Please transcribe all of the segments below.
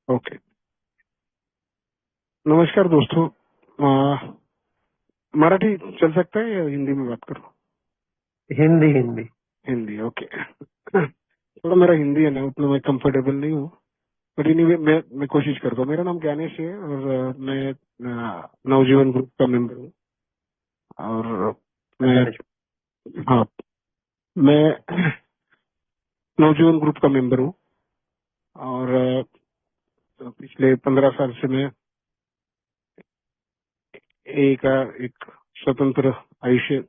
Okay. नमस्कार दोस्तों। मराठी चल सकता है या हिंदी में बात करो? हिंदी हिंदी। हिंदी, ओके। थोड़ा मेरा हिंदी है ना, उतना मैं कंफर्टेबल नहीं हूँ। बट एनीवे मैं कोशिश करता हूँ। मेरा नाम ज्ञानेश है और मैं नवजीवन ग्रुप का मेंबर हूँ। और मैं हाँ मैं नवजीवन ग्रुप का मेंबर हूँ। और पिछले 15 साल से मैं एक स्वतंत्र आयुष्य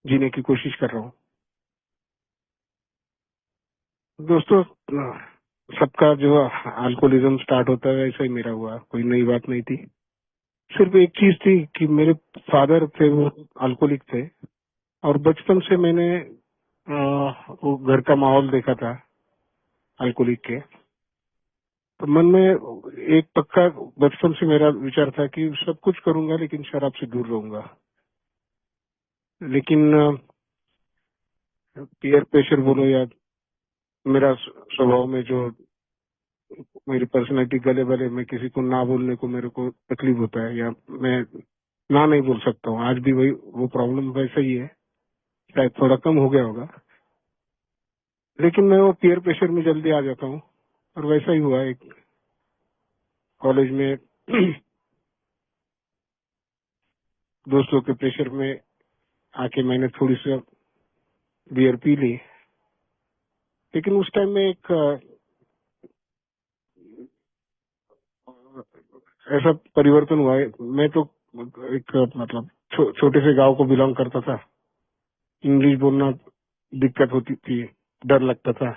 जीने की कोशिश कर रहा हूँ। दोस्तों, सबका जो अल्कोहलिज्म स्टार्ट होता है वैसा ही मेरा हुआ, कोई नई बात नहीं थी। सिर्फ एक चीज थी कि मेरे फादर थे, वो अल्कोहलिक थे। और बचपन से मैंने वो घर का माहौल देखा था अल्कोहलिक के। तो मन में एक पक्का बचपन से मेरा विचार था कि सब कुछ करूंगा लेकिन शराब से दूर रहूंगा। लेकिन पीयर प्रेशर बोलो या मेरा स्वभाव में जो मेरी पर्सनैलिटी गले बले में किसी को ना बोलने को मेरे को तकलीफ होता है, या मैं ना नहीं बोल सकता हूँ। आज भी वही वो प्रॉब्लम वैसा ही है, शायद थोड़ा कम हो गया होगा। लेकिन मैं वो पीयर प्रेशर में जल्दी आ जाता हूँ। और वैसा ही हुआ एक कॉलेज में दोस्तों के प्रेशर में आके मैंने थोड़ी सी बियर पी ली। लेकिन उस टाइम में एक ऐसा परिवर्तन हुआ है। मैं तो एक मतलब छोटे से गांव को बिलोंग करता था। इंग्लिश बोलना दिक्कत होती थी, डर लगता था,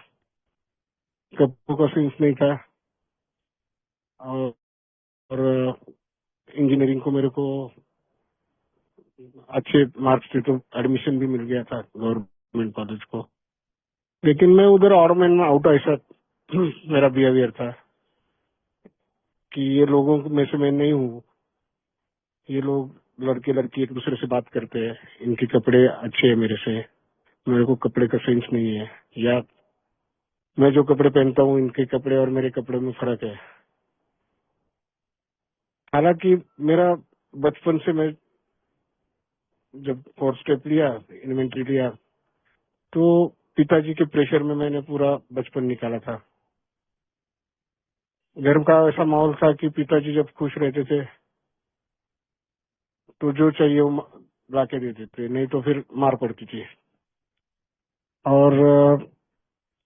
कपड़ों का सेंस नहीं था। और इंजीनियरिंग को मेरे को अच्छे मार्क्स थे तो एडमिशन भी मिल गया था गवर्नमेंट कॉलेज को। लेकिन मैं उधर और मैन में आउट ऐसा मेरा बिहेवियर था कि ये लोगों में से मैं नहीं हूँ। ये लोग लड़के लड़की एक दूसरे से बात करते हैं, इनके कपड़े अच्छे हैं मेरे से, मेरे को कपड़े का सेंस नहीं है। या मैं जो कपड़े पहनता हूँ इनके कपड़े और मेरे कपड़े में फर्क है। हालांकि मेरा बचपन से मैं जब फोर्थ स्टेप लिया, इन्वेंट्री लिया, तो पिताजी के प्रेशर में मैंने पूरा बचपन निकाला था। घर का ऐसा माहौल था कि पिताजी जब खुश रहते थे तो जो चाहिए वो ला के देते थे, नहीं तो फिर मार पड़ती थी। और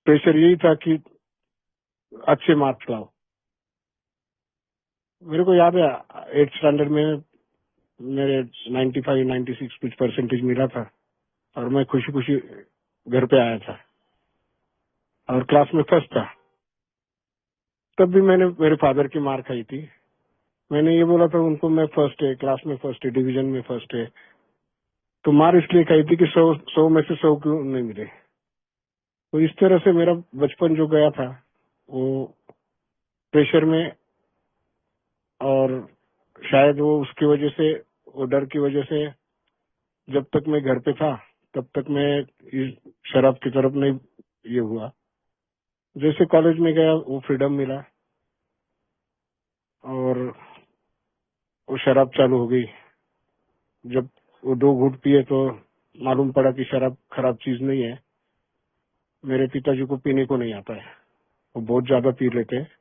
प्रेशर यही था कि अच्छे मार्क्स लाओ। मेरे को याद है 8th स्टैंडर्ड में मेरे 95 96 कुछ परसेंटेज मिला था और मैं खुशी खुशी घर पे आया था और क्लास में फर्स्ट था। तब भी मैंने मेरे फादर की मार खाई थी। मैंने ये बोला था उनको, मैं फर्स्ट है, क्लास में फर्स्ट है, डिवीजन में फर्स्ट है। तो मार इसलिए खाई थी कि 100 में से 100 क्यों नहीं मिले। तो इस तरह से मेरा बचपन जो गया था वो प्रेशर में। और शायद वो उसकी वजह से, वो डर की वजह से, जब तक मैं घर पे था तब तक मैं इस शराब की तरफ नहीं ये हुआ। जैसे कॉलेज में गया वो फ्रीडम मिला और वो शराब चालू हो गई। जब वो 2 घूंट पिए तो मालूम पड़ा कि शराब खराब चीज नहीं है। मेरे पिताजी को पीने को नहीं आता है, वो बहुत ज्यादा पी लेते हैं।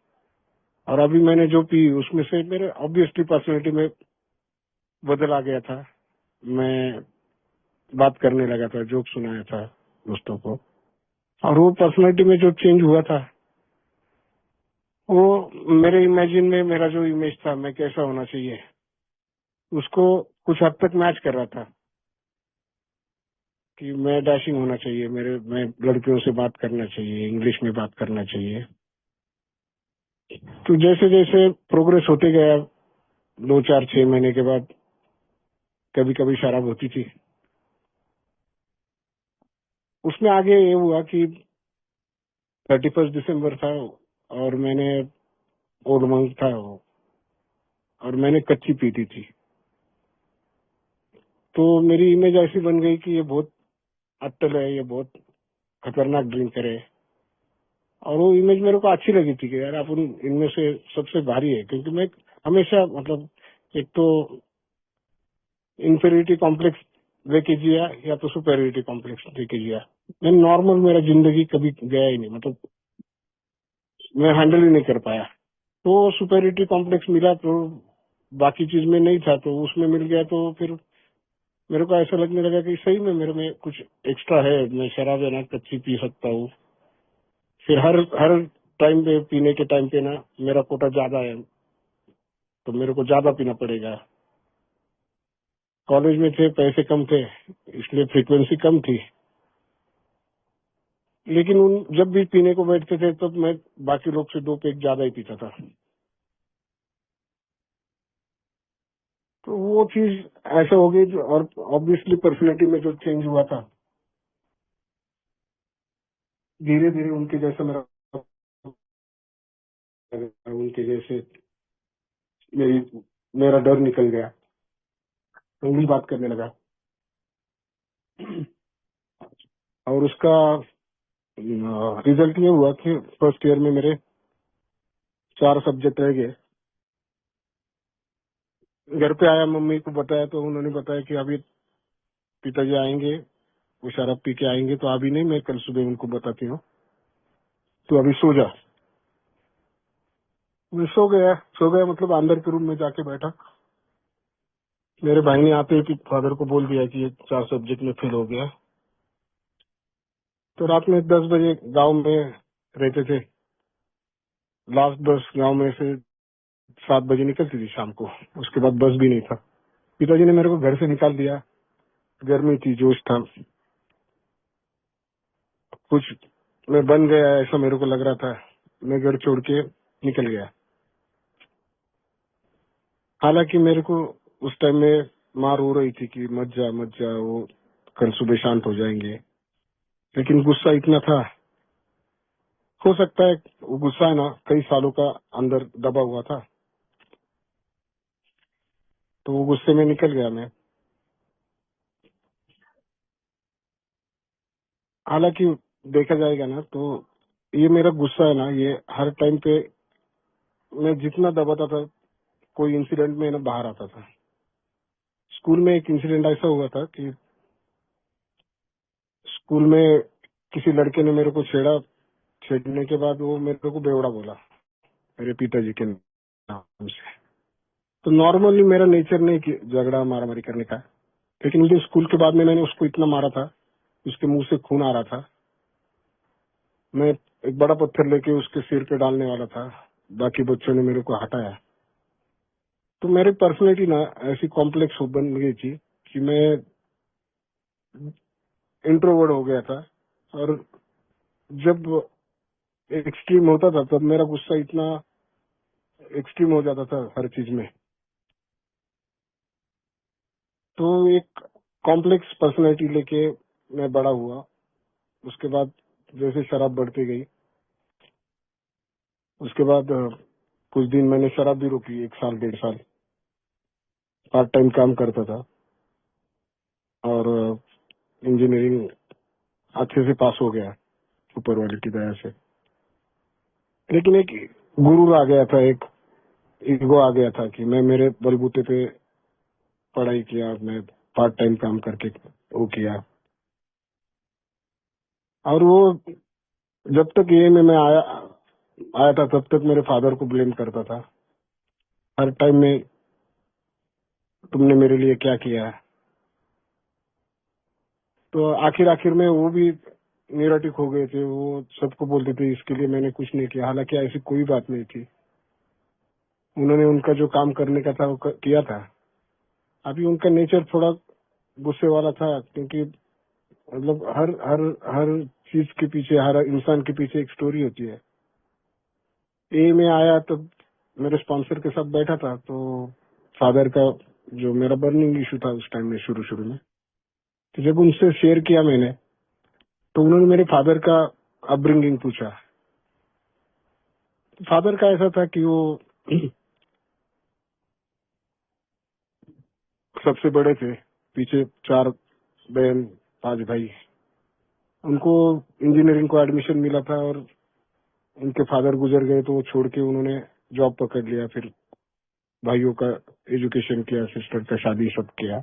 और अभी मैंने जो पी उसमें से मेरे ऑब्वियसली पर्सनैलिटी में बदल आ गया था। मैं बात करने लगा था, जोक सुनाया था दोस्तों को। और वो पर्सनैलिटी में जो चेंज हुआ था वो मेरे इमेजिन में मेरा जो इमेज था मैं कैसा होना चाहिए उसको कुछ हद तक मैच कर रहा था। कि मैं डैशिंग होना चाहिए, मैं लड़कियों से बात करना चाहिए, इंग्लिश में बात करना चाहिए। तो जैसे जैसे प्रोग्रेस होते गया, 2 4 6 महीने के बाद कभी कभी शराब होती थी। उसमें आगे ये हुआ कि 31 दिसंबर था और मैंने ओल्ड मंक था वो, और मैंने कच्ची पीती थी। तो मेरी इमेज ऐसी बन गई कि ये बहुत अट्टल है, ये बहुत खतरनाक ड्रिंकर है। और वो इमेज मेरे को अच्छी लगी थी कि यार अपन इनमें से सबसे भारी है, क्योंकि मैं हमेशा मतलब एक तो इंफेरिटी कॉम्प्लेक्स लेके जिया या तो सुपेरिटी कॉम्प्लेक्स लेके जिया। मैं नॉर्मल मेरा जिंदगी कभी गया ही नहीं, मतलब मैं हैंडल ही नहीं कर पाया। तो सुपेरिटी कॉम्प्लेक्स मिला तो बाकी चीज में नहीं था, तो उसमें मिल गया, तो फिर मेरे को ऐसा लगने लगा कि सही में मेरे में कुछ एक्स्ट्रा है, मैं शराब है ना कच्ची पी सकता हूँ। फिर हर हर टाइम पे पीने के टाइम पे ना मेरा कोटा ज्यादा है, तो मेरे को ज्यादा पीना पड़ेगा। कॉलेज में थे, पैसे कम थे, इसलिए फ्रीक्वेंसी कम थी, लेकिन उन जब भी पीने को बैठते थे तब मैं बाकी लोग से 2 पैक ज्यादा ही पीता था। तो वो चीज ऐसा हो गई और ऑब्वियसली पर्सनैलिटी में जो चेंज हुआ था, धीरे धीरे उनके जैसा मेरा, उनके जैसे मेरी मेरा डर निकल गया, इंग्लिश बात करने लगा। और उसका रिजल्ट ये हुआ कि फर्स्ट ईयर में मेरे 4 सब्जेक्ट रह गए। घर पे आया, मम्मी को बताया, तो उन्होंने बताया कि अभी पिताजी आएंगे, वो शराब पी के आएंगे, तो अभी नहीं, मैं कल सुबह उनको बताती हूँ, तो अभी सो जा। मैं सो गया मतलब अंदर के रूम में जाके बैठा। मेरे भाई ने आते ही फादर को बोल दिया कि ये 4 सब्जेक्ट में फेल हो गया। तो रात में 10 बजे गांव में रहते थे, लास्ट बस गांव में से 7 बजे निकलती थी शाम को, उसके बाद बस भी नहीं था। पिताजी ने मेरे को घर से निकाल दिया, गर्मी थी, जोश था, कुछ मैं बन गया ऐसा मेरे को लग रहा था। मैं घर छोड़ के निकल गया। हालांकि मेरे को उस टाइम में मार हो रही थी कि मत जा मत जा, वो कल सुबह शांत हो जाएंगे, लेकिन गुस्सा इतना था। हो सकता है वो गुस्सा है ना कई सालों का अंदर दबा हुआ था, तो वो गुस्से में निकल गया मैं। हालांकि देखा जाएगा ना तो ये मेरा गुस्सा है ना, ये हर टाइम पे मैं जितना दबाता था, कोई इंसिडेंट में ना बाहर आता था। स्कूल में एक इंसिडेंट ऐसा हुआ था कि स्कूल में किसी लड़के ने मेरे को छेड़ने के बाद वो मेरे को बेवड़ा बोला मेरे पिताजी के नाम से। तो नॉर्मली मेरा नेचर नहीं कि झगड़ा मारामारी करने का, लेकिन मुझे स्कूल के बाद में मैंने उसको इतना मारा था, उसके मुंह से खून आ रहा था। मैं एक बड़ा पत्थर लेके उसके सिर पे डालने वाला था, बाकी बच्चों ने मेरे को हटाया। तो मेरी पर्सनैलिटी ना ऐसी कॉम्प्लेक्स बन गई थी कि मैं इंट्रोवर्ट हो गया था। और जब एक्सट्रीम होता था तब मेरा गुस्सा इतना एक्सट्रीम हो जाता था हर चीज में। तो एक कॉम्प्लेक्स पर्सनैलिटी लेके मैं बड़ा हुआ। उसके बाद जैसे शराब बढ़ती गई, उसके बाद कुछ दिन मैंने शराब भी रोकी, 1 साल 1.5 साल पार्ट टाइम काम करता था। और इंजीनियरिंग अच्छे से पास हो गया ऊपर वाले की दया से। लेकिन एक गुरूर आ गया था, एक ईगो आ गया था कि मैं मेरे बलबूते पे पढ़ाई किया, मैं पार्ट टाइम काम करके वो किया। और वो जब तक ये में मैं आया आया था तब तक मेरे फादर को ब्लेम करता था हर टाइम में, तुमने मेरे लिए क्या किया है। तो आखिर आखिर में वो भी निराटिक हो गए थे, वो सबको बोलते थे इसके लिए मैंने कुछ नहीं किया। हालांकि ऐसी कोई बात नहीं थी, उन्होंने उनका जो काम करने का था वो किया था। अभी उनका नेचर थोड़ा गुस्से वाला था, क्योंकि मतलब हर हर हर चीज के पीछे, हर इंसान के पीछे एक स्टोरी होती है। ए में आया तब मेरे स्पॉन्सर के साथ बैठा था, तो फादर का जो मेरा बर्निंग इशू था उस टाइम में शुरू शुरू में, तो जब उनसे शेयर किया मैंने, तो उन्होंने मेरे फादर का अपब्रिंगिंग पूछा। फादर का ऐसा था कि वो सबसे बड़े थे, पीछे 4 बहन 5 भाई। उनको इंजीनियरिंग को एडमिशन मिला था और उनके फादर गुजर गए तो वो छोड़ के उन्होंने जॉब पकड़ लिया, फिर भाइयों का एजुकेशन किया, सिस्टर का शादी सब किया।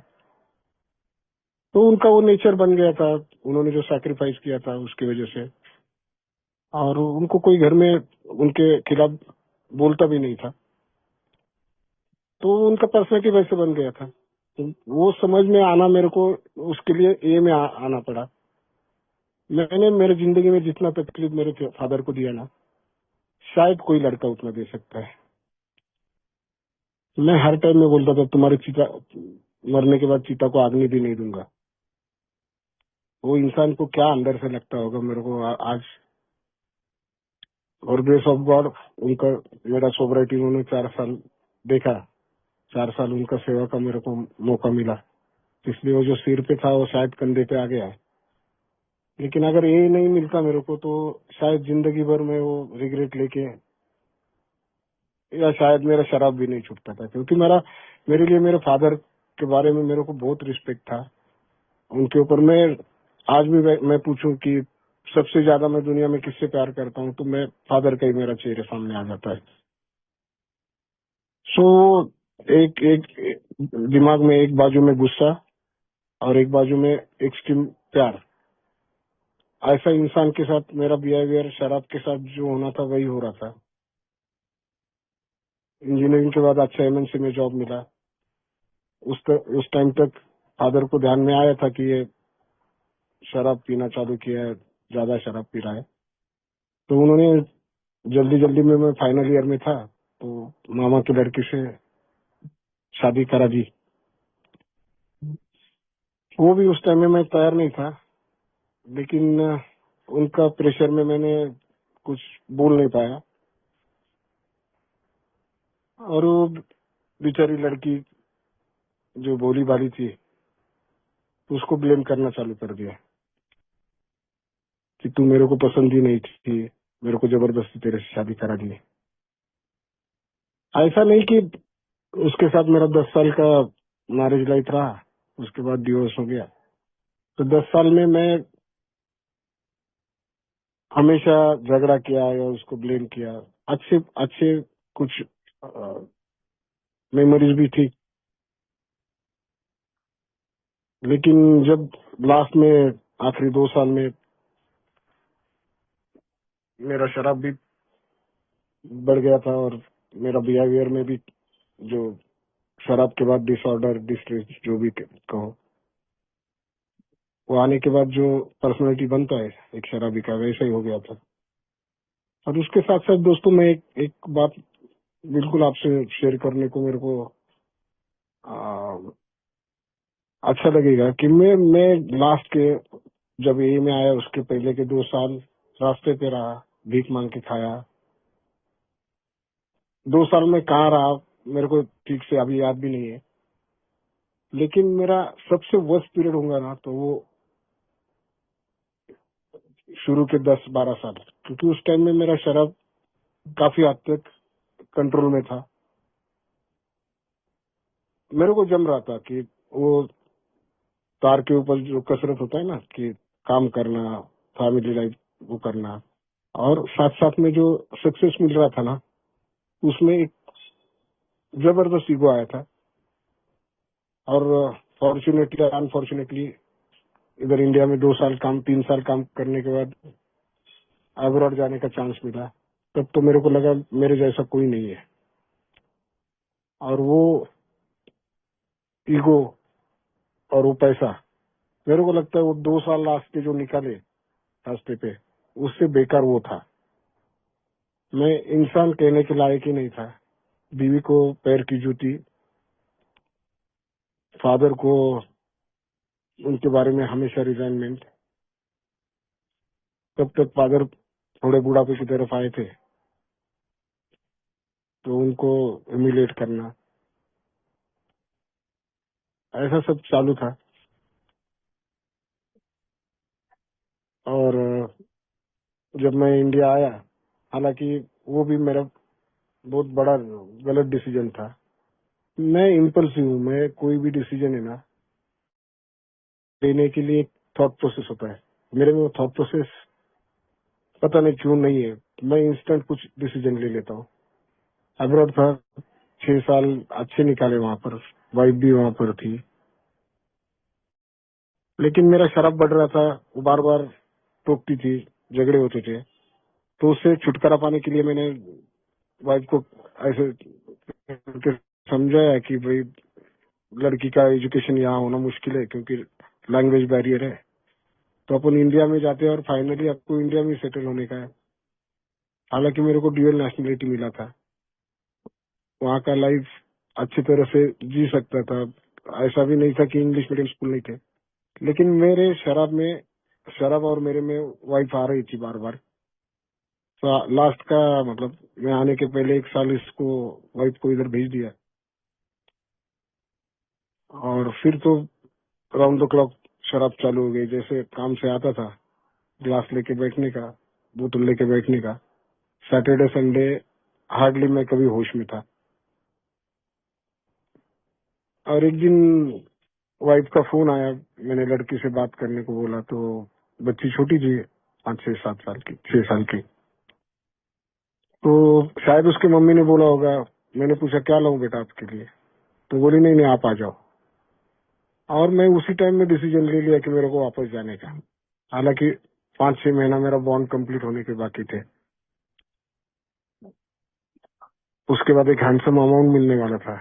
तो उनका वो नेचर बन गया था, उन्होंने जो सैक्रिफाइस किया था उसकी वजह से। और उनको कोई घर में उनके खिलाफ बोलता भी नहीं था, तो उनका पर्सनैलिटी वैसे बन गया था। तो वो समझ में आना मेरे को, उसके लिए ए में आना पड़ा। मैंने मेरे जिंदगी में जितना तकलीफ मेरे फादर को दिया ना, शायद कोई लड़का उतना दे सकता है। मैं हर टाइम में बोलता था, तुम्हारे चिता मरने के बाद चिता को आगनी भी नहीं दूंगा। वो इंसान को क्या अंदर से लगता होगा मेरे को आज। और ग्रेस ऑफ गॉड, उनका मेरा सोबराइटी उन्होंने 4 साल देखा, 4 साल उनका सेवा का मेरे को मौका मिला, इसलिए वो जो सिर पे था वो शायद कंधे पे आ गया है। लेकिन अगर ये नहीं मिलता मेरे को तो शायद जिंदगी भर में वो रिग्रेट लेके, या शायद मेरा शराब भी नहीं छूटता था, क्योंकि मेरे लिए मेरे फादर के बारे में मेरे को बहुत रिस्पेक्ट था उनके ऊपर। मैं आज भी मैं पूछूं कि सबसे ज्यादा मैं दुनिया में किससे प्यार करता हूँ, तो मैं फादर का ही मेरा चेहरे सामने आ जाता है। सो एक एक दिमाग में एक बाजू में गुस्सा और एक बाजू में एक्सट्रीम प्यार। ऐसा इंसान के साथ मेरा बिहेवियर शराब के साथ जो होना था वही हो रहा था। इंजीनियरिंग के बाद अच्छा एमएनसी में जॉब मिला। उस टाइम तक फादर को ध्यान में आया था कि ये शराब पीना चालू किया है, ज्यादा शराब पी रहा है। तो उन्होंने जल्दी जल्दी में, मैं फाइनल ईयर में था, तो मामा की लड़की से शादी करा दी। वो भी उस टाइम में मैं तैयार नहीं था, लेकिन उनका प्रेशर में मैंने कुछ बोल नहीं पाया। और वो बेचारी लड़की जो भोली भाली थी, उसको ब्लेम करना चालू कर दिया कि तू मेरे को पसंद ही नहीं थी, मेरे को जबरदस्ती तेरे से शादी करा दी। ऐसा नहीं कि उसके साथ मेरा 10 साल का मैरिज लाइफ रहा, उसके बाद डिवोर्स हो गया। तो 10 साल में मैं हमेशा झगड़ा किया या उसको ब्लेम किया। अच्छे अच्छे कुछ मेमोरीज भी थी, लेकिन जब लास्ट में आखिरी 2 साल में मेरा शराब भी बढ़ गया था और मेरा बिहेवियर में भी जो शराब के बाद डिसऑर्डर, डिस्ट्रेस, जो भी कहो, वो आने के बाद जो पर्सनालिटी बनता है एक शराबी का, वैसा ही हो गया था। और उसके साथ साथ दोस्तों, मैं एक बात बिल्कुल आपसे शेयर करने को मेरे को आ, अच्छा लगेगा कि मैं लास्ट के जब ए में आया उसके पहले के 2 साल रास्ते पे रहा, भीख मांग के खाया। 2 साल में कहाँ रहा मेरे को ठीक से अभी याद भी नहीं है, लेकिन मेरा सबसे वर्स्ट पीरियड होगा ना तो वो शुरू के 10-12 साल, क्योंकि उस टाइम में मेरा शराब काफी हद तक कंट्रोल में था। मेरे को जम रहा था कि वो तार के ऊपर जो कसरत होता है ना, कि काम करना, फैमिली लाइफ वो करना, और साथ साथ में जो सक्सेस मिल रहा था ना, उसमें एक जबरदस्त ईगो आया था। और फॉर्चुनेटली अनफॉर्चुनेटली इधर इंडिया में 2 साल काम, 3 साल काम करने के बाद अब्रॉड जाने का चांस मिला। तब तो मेरे को लगा मेरे जैसा कोई नहीं है। और वो ईगो और वो पैसा, मेरे को लगता है वो 2 साल लास्ट के जो निकाले रास्ते पे, उससे बेकार वो था। मैं इंसान कहने के लायक ही नहीं था। बीवी को पैर की जूती, फादर को उनके बारे में हमेशा रिजाइनमेंट। तब तक फादर थोड़े बुढ़ापे की तरफ आए थे, तो उनको ह्यूमिलेट करना, ऐसा सब चालू था। और जब मैं इंडिया आया, हालांकि वो भी मेरा बहुत बड़ा गलत डिसीजन था। मैं इम्पल्सिव हूँ, मैं कोई भी डिसीजन है ना, लेने के लिए थॉट प्रोसेस होता है। मेरे में वो थॉट प्रोसेस पता नहीं क्यों नहीं है। मैं इंस्टेंट कुछ डिसीजन ले लेता हूँ। अब्रॉड था, 6 साल अच्छे निकाले वहां पर, वाइफ भी वहां पर थी, लेकिन मेरा शराब बढ़ रहा था, वो बार बार टोकती थी, झगड़े होते थे। तो उससे छुटकारा पाने के लिए मैंने वाइफ को ऐसे करके समझाया कि भाई लड़की का एजुकेशन यहाँ होना मुश्किल है क्योंकि लैंग्वेज बैरियर है, तो अपन इंडिया में जाते हैं और फाइनली आपको इंडिया में सेटल होने का है। हालांकि मेरे को ड्यूअल नेशनलिटी मिला था, वहाँ का लाइफ अच्छी तरह से जी सकता था। ऐसा भी नहीं था कि इंग्लिश मीडियम स्कूल नहीं थे, लेकिन मेरे शराब और मेरे में वाइफ आ रही थी बार बार। तो लास्ट का मतलब मैं आने के पहले 1 साल इसको वाइफ को इधर भेज दिया, और फिर तो राउंड द क्लॉक शराब चालू हो गई। जैसे काम से आता था, ग्लास लेके बैठने का, बोतल लेके बैठने का। सैटरडे संडे हार्डली मैं कभी होश में था। और एक दिन वाइफ का फोन आया, मैंने लड़की से बात करने को बोला, तो बच्ची छोटी थी, 5 6 7 साल की, 6 साल की। तो शायद उसके मम्मी ने बोला होगा। मैंने पूछा क्या लाऊं बेटा आपके लिए, तो बोली नहीं नहीं आप आ जाओ। और मैं उसी टाइम में डिसीजन ले लिया कि मेरे को वापस जाने का। हालांकि 5 6 महीना मेरा बॉन्ड कंप्लीट होने के बाकी थे। उसके बाद एक हैंडसम अमाउंट मिलने वाला था,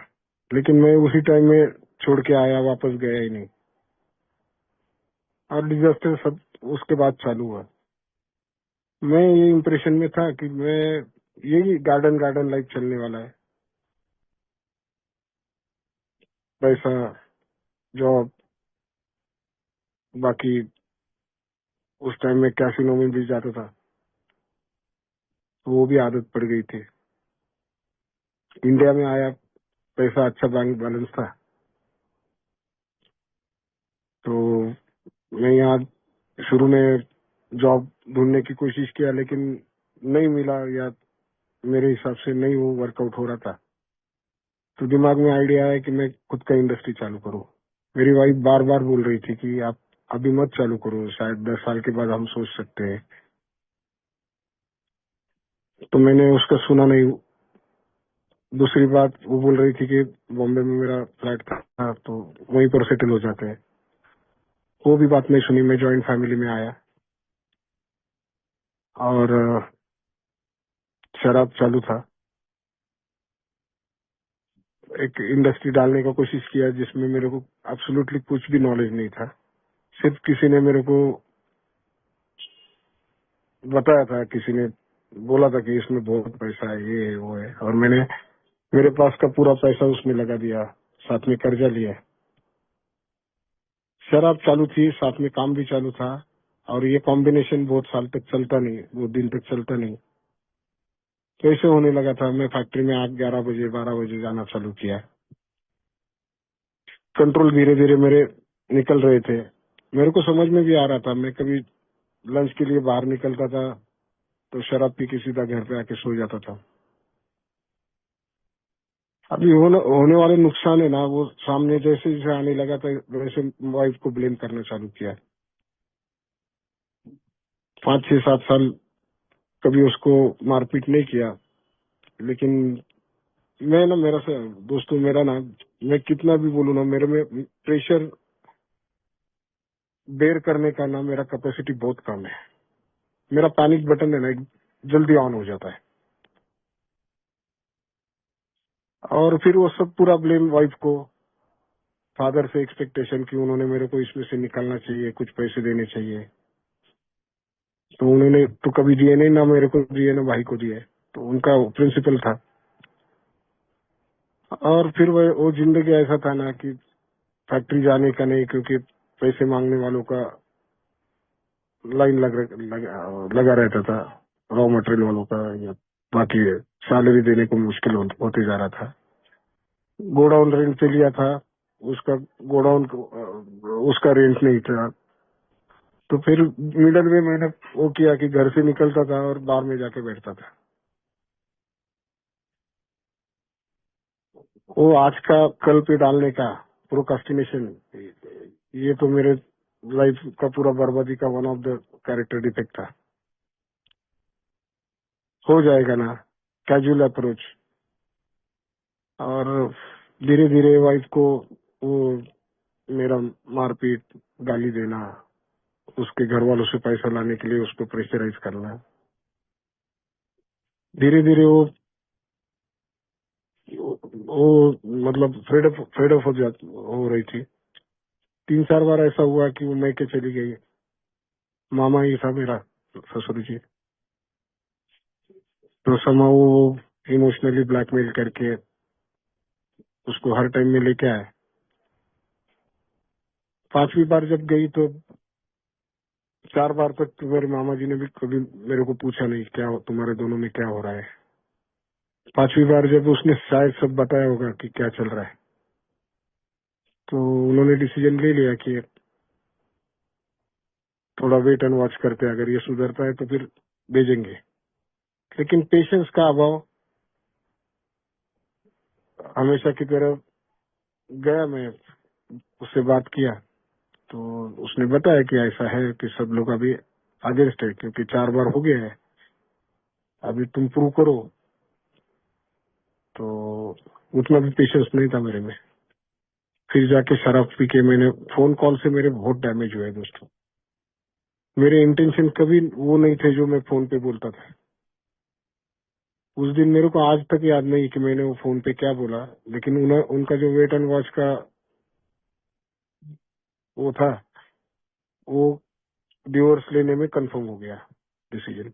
लेकिन मैं उसी टाइम में छोड़ के आया, वापस गया ही नहीं। और डिजास्टर सब उसके बाद चालू हुआ। मैं ये इम्प्रेशन में था कि मैं यही गार्डन गार्डन लाइफ चलने वाला है, पैसा, जॉब, बाकी उस टाइम में कैसीनो में भी जाता था, तो वो भी आदत पड़ गई थी। इंडिया में आया, पैसा अच्छा बैंक बैलेंस था, तो मैं यहाँ शुरू में जॉब ढूंढने की कोशिश किया, लेकिन नहीं मिला, या मेरे हिसाब से नहीं वो वर्कआउट हो रहा था। तो दिमाग में आइडिया आया कि मैं खुद का इंडस्ट्री चालू करूँ। मेरी वाइफ बार बार बोल रही थी कि आप अभी मत चालू करो, शायद 10 साल के बाद हम सोच सकते हैं। तो मैंने उसका सुना नहीं। दूसरी बात, वो बोल रही थी कि बॉम्बे में मेरा फ्लैट था तो वहीं पर सेटल हो जाते हैं। वो भी बात नहीं सुनी। मैं जॉइंट फैमिली में आया और शराब चालू था। एक इंडस्ट्री डालने का कोशिश किया जिसमें मेरे को एब्सोल्युटली कुछ भी नॉलेज नहीं था। सिर्फ किसी ने मेरे को बताया था, किसी ने बोला था कि इसमें बहुत पैसा है, ये है वो है, और मैंने मेरे पास का पूरा पैसा उसमें लगा दिया, साथ में कर्जा लिया। शराब चालू थी, साथ में काम भी चालू था, और ये कॉम्बिनेशन बहुत साल तक चलता नहीं, बहुत दिन तक चलता नहीं। तो ऐसे होने लगा था। मैं फैक्ट्री में 8 11 बजे 12 बजे जाना चालू किया। कंट्रोल धीरे धीरे मेरे निकल रहे थे। मेरे को समझ में भी आ रहा था। मैं कभी लंच के लिए बाहर निकलता था तो शराब पी के सीधा घर पे आके सो जाता था। अभी होने वाले नुकसान है ना, वो सामने जैसे जैसे आने लगा था, वैसे वाइफ को ब्लेम करना चालू किया। 5 6 7 साल कभी उसको मारपीट नहीं किया, लेकिन मैं ना, दोस्तों मेरा ना, मैं कितना भी बोलूँ ना, मेरे में प्रेशर बेयर करने का ना मेरा कैपेसिटी बहुत कम है। मेरा पैनिक बटन है ना, जल्दी ऑन हो जाता है। और फिर वो सब पूरा ब्लेम वाइफ को, फादर से एक्सपेक्टेशन की उन्होंने मेरे को इसमें से निकालना चाहिए, कुछ पैसे देने चाहिए। तो उन्होंने तो कभी दिए नहीं, ना मेरे को दिए ना भाई को दिए। तो उनका प्रिंसिपल था। और फिर वो जिंदगी ऐसा था ना कि फैक्ट्री जाने का नहीं, क्योंकि पैसे मांगने वालों का लाइन लगा रहता था, रॉ मटेरियल वालों का, या बाकी सैलरी देने को मुश्किल होते जा रहा था। गोडाउन रेंट पे लिया था, उसका गोडाउन उसका रेंट नहीं था। तो फिर मिडल में मैंने वो किया कि घर से निकलता था और बार में जाके बैठता था। वो आज का कल पे डालने का प्रोकास्टिनेशन, ये तो मेरे लाइफ का पूरा बर्बादी का one of the character defect था। हो जाएगा ना, कैजुअल अप्रोच। और धीरे धीरे वाइफ को वो मेरा मारपीट, गाली देना, उसके घर वालों से पैसा लाने के लिए उसको प्रेशराइज करना, धीरे धीरे वो मतलब फ्रेड ऑफ हो रही थी। 3-4 बार ऐसा हुआ कि वो मैके चली गई। मामा ही था मेरा, ससुर जी। तो समा वो इमोशनली ब्लैकमेल करके उसको हर टाइम में लेके आए। 5वीं बार जब गई तो 4 बार तक तो मेरे मामा जी ने भी कभी मेरे को पूछा नहीं क्या तुम्हारे दोनों में क्या हो रहा है। 5वीं बार जब उसने शायद सब बताया होगा कि क्या चल रहा है, तो उन्होंने डिसीजन ले लिया कि थोड़ा वेट एंड वॉच करते हैं, अगर ये सुधरता है तो फिर भेजेंगे। लेकिन पेशेंस का अभाव, हमेशा की तरह गया मैं, उससे बात किया तो उसने बताया कि ऐसा है कि सब लोग अभी अगेंस्ट है, क्योंकि 4 बार हो गया है, अभी तुम प्रूव करो। तो उतना भी पेशेंस नहीं था मेरे में। फिर जाके शराब पी के मैंने, फोन कॉल से मेरे बहुत डैमेज हुए दोस्तों। मेरे इंटेंशन कभी वो नहीं थे जो मैं फोन पे बोलता था। उस दिन मेरे को आज तक याद नहीं कि मैंने वो फोन पे क्या बोला, लेकिन उनका जो वेट एंड वॉच का वो था, वो डिवोर्स लेने में कंफर्म हो गया डिसीजन,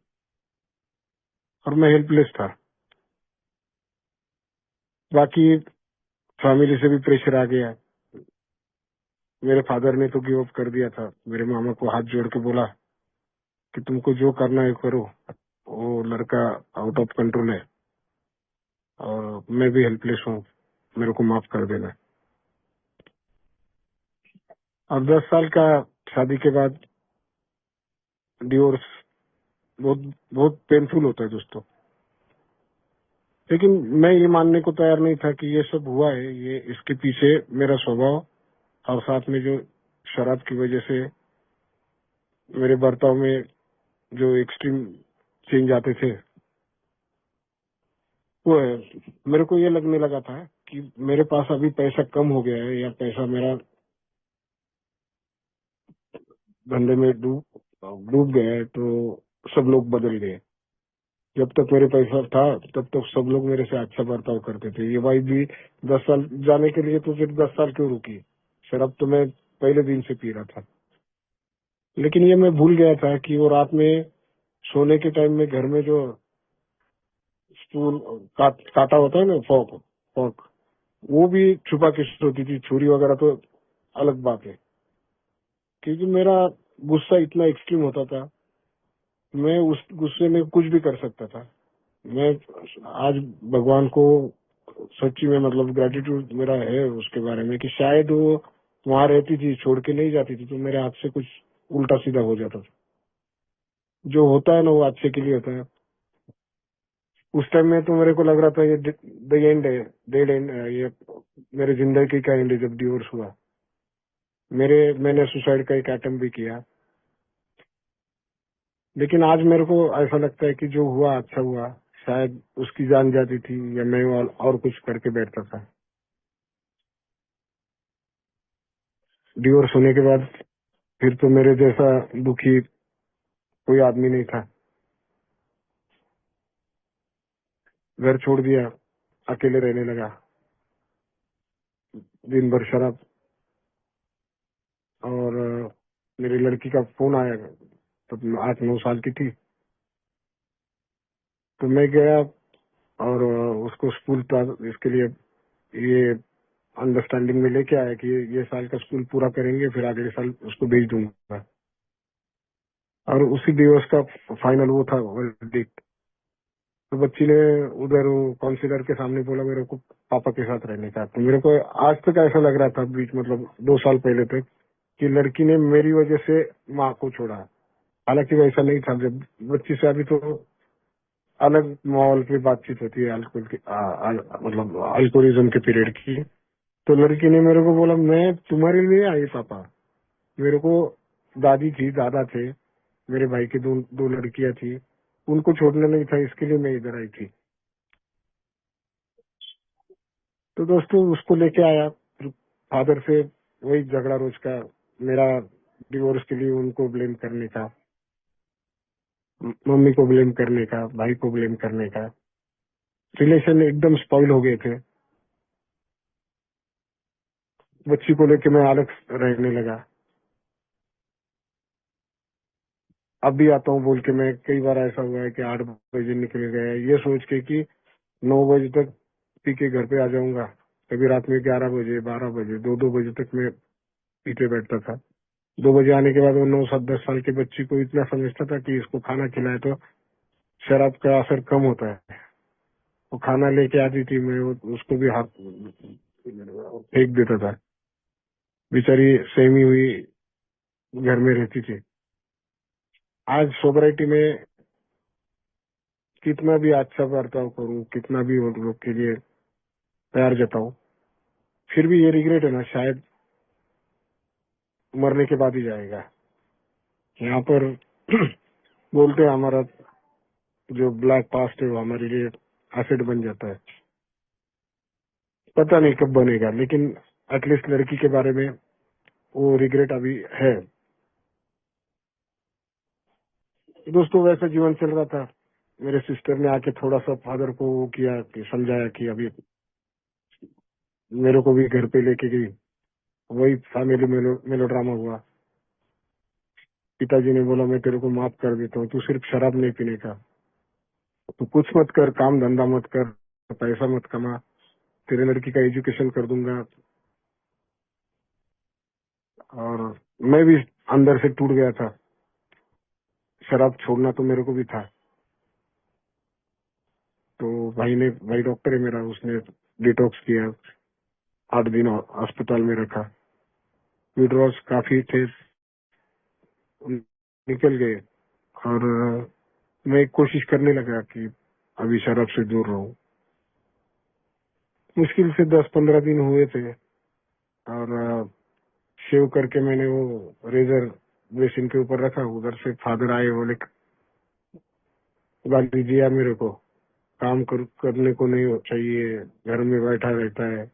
और मैं हेल्पलेस था। बाकी फैमिली से भी प्रेशर आ गया। मेरे फादर ने तो गिव अप कर दिया था, मेरे मामा को हाथ जोड़ के बोला कि तुमको जो करना है करो, वो लड़का आउट ऑफ कंट्रोल है और मैं भी हेल्पलेस हूँ, मेरे को माफ कर देना। अब 10 साल का शादी के बाद डिवोर्स बहुत बहुत पेनफुल होता है दोस्तों। लेकिन मैं ये मानने को तैयार नहीं था कि ये सब हुआ है, ये इसके पीछे मेरा स्वभाव और साथ में जो शराब की वजह से मेरे बर्ताव में जो एक्सट्रीम चेंज आते थे वो है। मेरे को ये लगने लगा था कि मेरे पास अभी पैसा कम हो गया है, या पैसा मेरा धंधे में डूब डूब गया है, तो सब लोग बदल गए। जब तक मेरे पैसा था तब तक सब लोग मेरे से अच्छा बर्ताव करते थे। ये वाइफ भी 10 साल जाने के लिए तो फिर 10 साल क्यों रुकी। शराब तो मैं पहले दिन से पी रहा था। लेकिन ये मैं भूल गया था कि वो रात में सोने के टाइम में घर में जो स्पून काटा होता है ना, फॉर्क फॉर्क, वो भी छुपा के सोती थी। छुरी वगैरह तो अलग बात है, क्योंकि मेरा गुस्सा इतना एक्सट्रीम होता था, मैं उस गुस्से में कुछ भी कर सकता था। मैं आज भगवान को सच्ची में मतलब ग्रेटिट्यूड मेरा है उसके बारे में कि शायद वो वहां रहती थी, छोड़ के नहीं जाती थी, तो मेरे हाथ से कुछ उल्टा सीधा हो जाता था। जो होता है ना वो अच्छे के लिए होता है। उस टाइम में तो मेरे को लग रहा था ये द एंड है, डेड एंड, ये मेरे जिंदगी का एंड है। जब डिवोर्स हुआ मैंने सुसाइड का एक अटेम्प्ट भी किया। लेकिन आज मेरे को ऐसा लगता है कि जो हुआ अच्छा हुआ। शायद उसकी जान जाती थी या मैं और कुछ करके बैठता था। डिवोर्स होने के बाद फिर तो मेरे जैसा दुखी कोई आदमी नहीं था। घर छोड़ दिया, अकेले रहने लगा, दिन भर शराब। और मेरी लड़की का फोन आया, तब 8-9 साल की थी। तो मैं गया और उसको स्कूल इसके लिए ये अंडरस्टैंडिंग में लेके आया कि ये साल का स्कूल पूरा करेंगे, फिर अगले साल उसको भेज दूंगा। और उसी दिवस का फाइनल वो था वर्डिक्ट। तो बच्ची ने उधर वो काउंसिलर के सामने बोला मेरे को पापा के साथ रहने का। तो मेरे को आज तक ऐसा लग रहा था, बीच मतलब 2 साल पहले तक, कि लड़की ने मेरी वजह से माँ को छोड़ा। हालांकि वैसा नहीं था। जब बच्ची से अभी तो अलग माहौल की बातचीत होती है, अल्कोहल की मतलब अल्कोहलिज्म के पीरियड की। तो लड़की ने मेरे को बोला मैं तुम्हारे लिए आई पापा। मेरे को दादी थी, दादा थे, मेरे भाई की दो लड़कियां थी, उनको छोड़ना नहीं था, इसके लिए मैं इधर आई थी। तो दोस्तों उसको लेके आया, फादर से वही झगड़ा रोज का, मेरा डिवोर्स के लिए उनको ब्लेम करने का, मम्मी को ब्लेम करने का, भाई को ब्लेम करने का। रिलेशन एकदम स्पॉइल हो गए थे। बच्ची को लेके मैं अलग रहने लगा। अब भी आता हूँ बोल के, मैं कई बार ऐसा हुआ है कि 8 बजे निकल गया, ये सोच के कि 9 बजे तक पी के घर पे आ जाऊंगा। कभी रात में 11 बजे, 12 बजे, 2-2 बजे तक मैं पीते बैठता था। 2 बजे आने के बाद वो 9, 7, 10 साल की बच्ची को इतना समझता था कि इसको खाना खिलाए तो शराब का असर कम होता है। वो खाना लेके आती थी, मैं उसको भी हाथ फेंक देता था। बेचारी सहमी हुई घर में रहती थी। आज सोसाइटी में कितना भी अच्छा बर्ताव करूं, कितना भी उन लोग के लिए प्यार जताऊं, फिर भी ये रिग्रेट है ना, शायद मरने के बाद ही जाएगा। यहाँ पर बोलते हैं हमारा जो ब्लैक पास्ट है वो हमारे लिए एसिड बन जाता है। पता नहीं कब बनेगा, लेकिन एटलीस्ट लड़की के बारे में वो रिग्रेट अभी है। दोस्तों वैसा जीवन चल रहा था। मेरे सिस्टर ने आके थोड़ा सा फादर को वो किया कि समझाया कि अभी मेरे को भी घर पे लेके गई। वही फैमिली मेलोड्रामा हुआ। पिताजी ने बोला मैं तेरे को माफ कर देता हूँ, तू सिर्फ शराब नहीं पीने का, तू कुछ मत कर, काम धंधा मत कर, पैसा मत कमा, तेरे लड़की का एजुकेशन कर दूंगा। और मैं भी अंदर से टूट गया था। शराब छोड़ना तो मेरे को भी था। तो भाई डॉक्टर है मेरा, उसने डिटॉक्स किया, 8 दिन अस्पताल में रखा। विड्रॉल्स काफी थे, निकल गए। और मैं कोशिश करने लगा कि अभी शराब से दूर रहूं। मुश्किल से 10-15 दिन हुए थे। और शेव करके मैंने वो रेजर बेसिन के ऊपर रखा। उधर से फादर आए, बोले गाली दिया मेरे को, करने को नहीं हो चाहिए, घर में बैठा रहता है।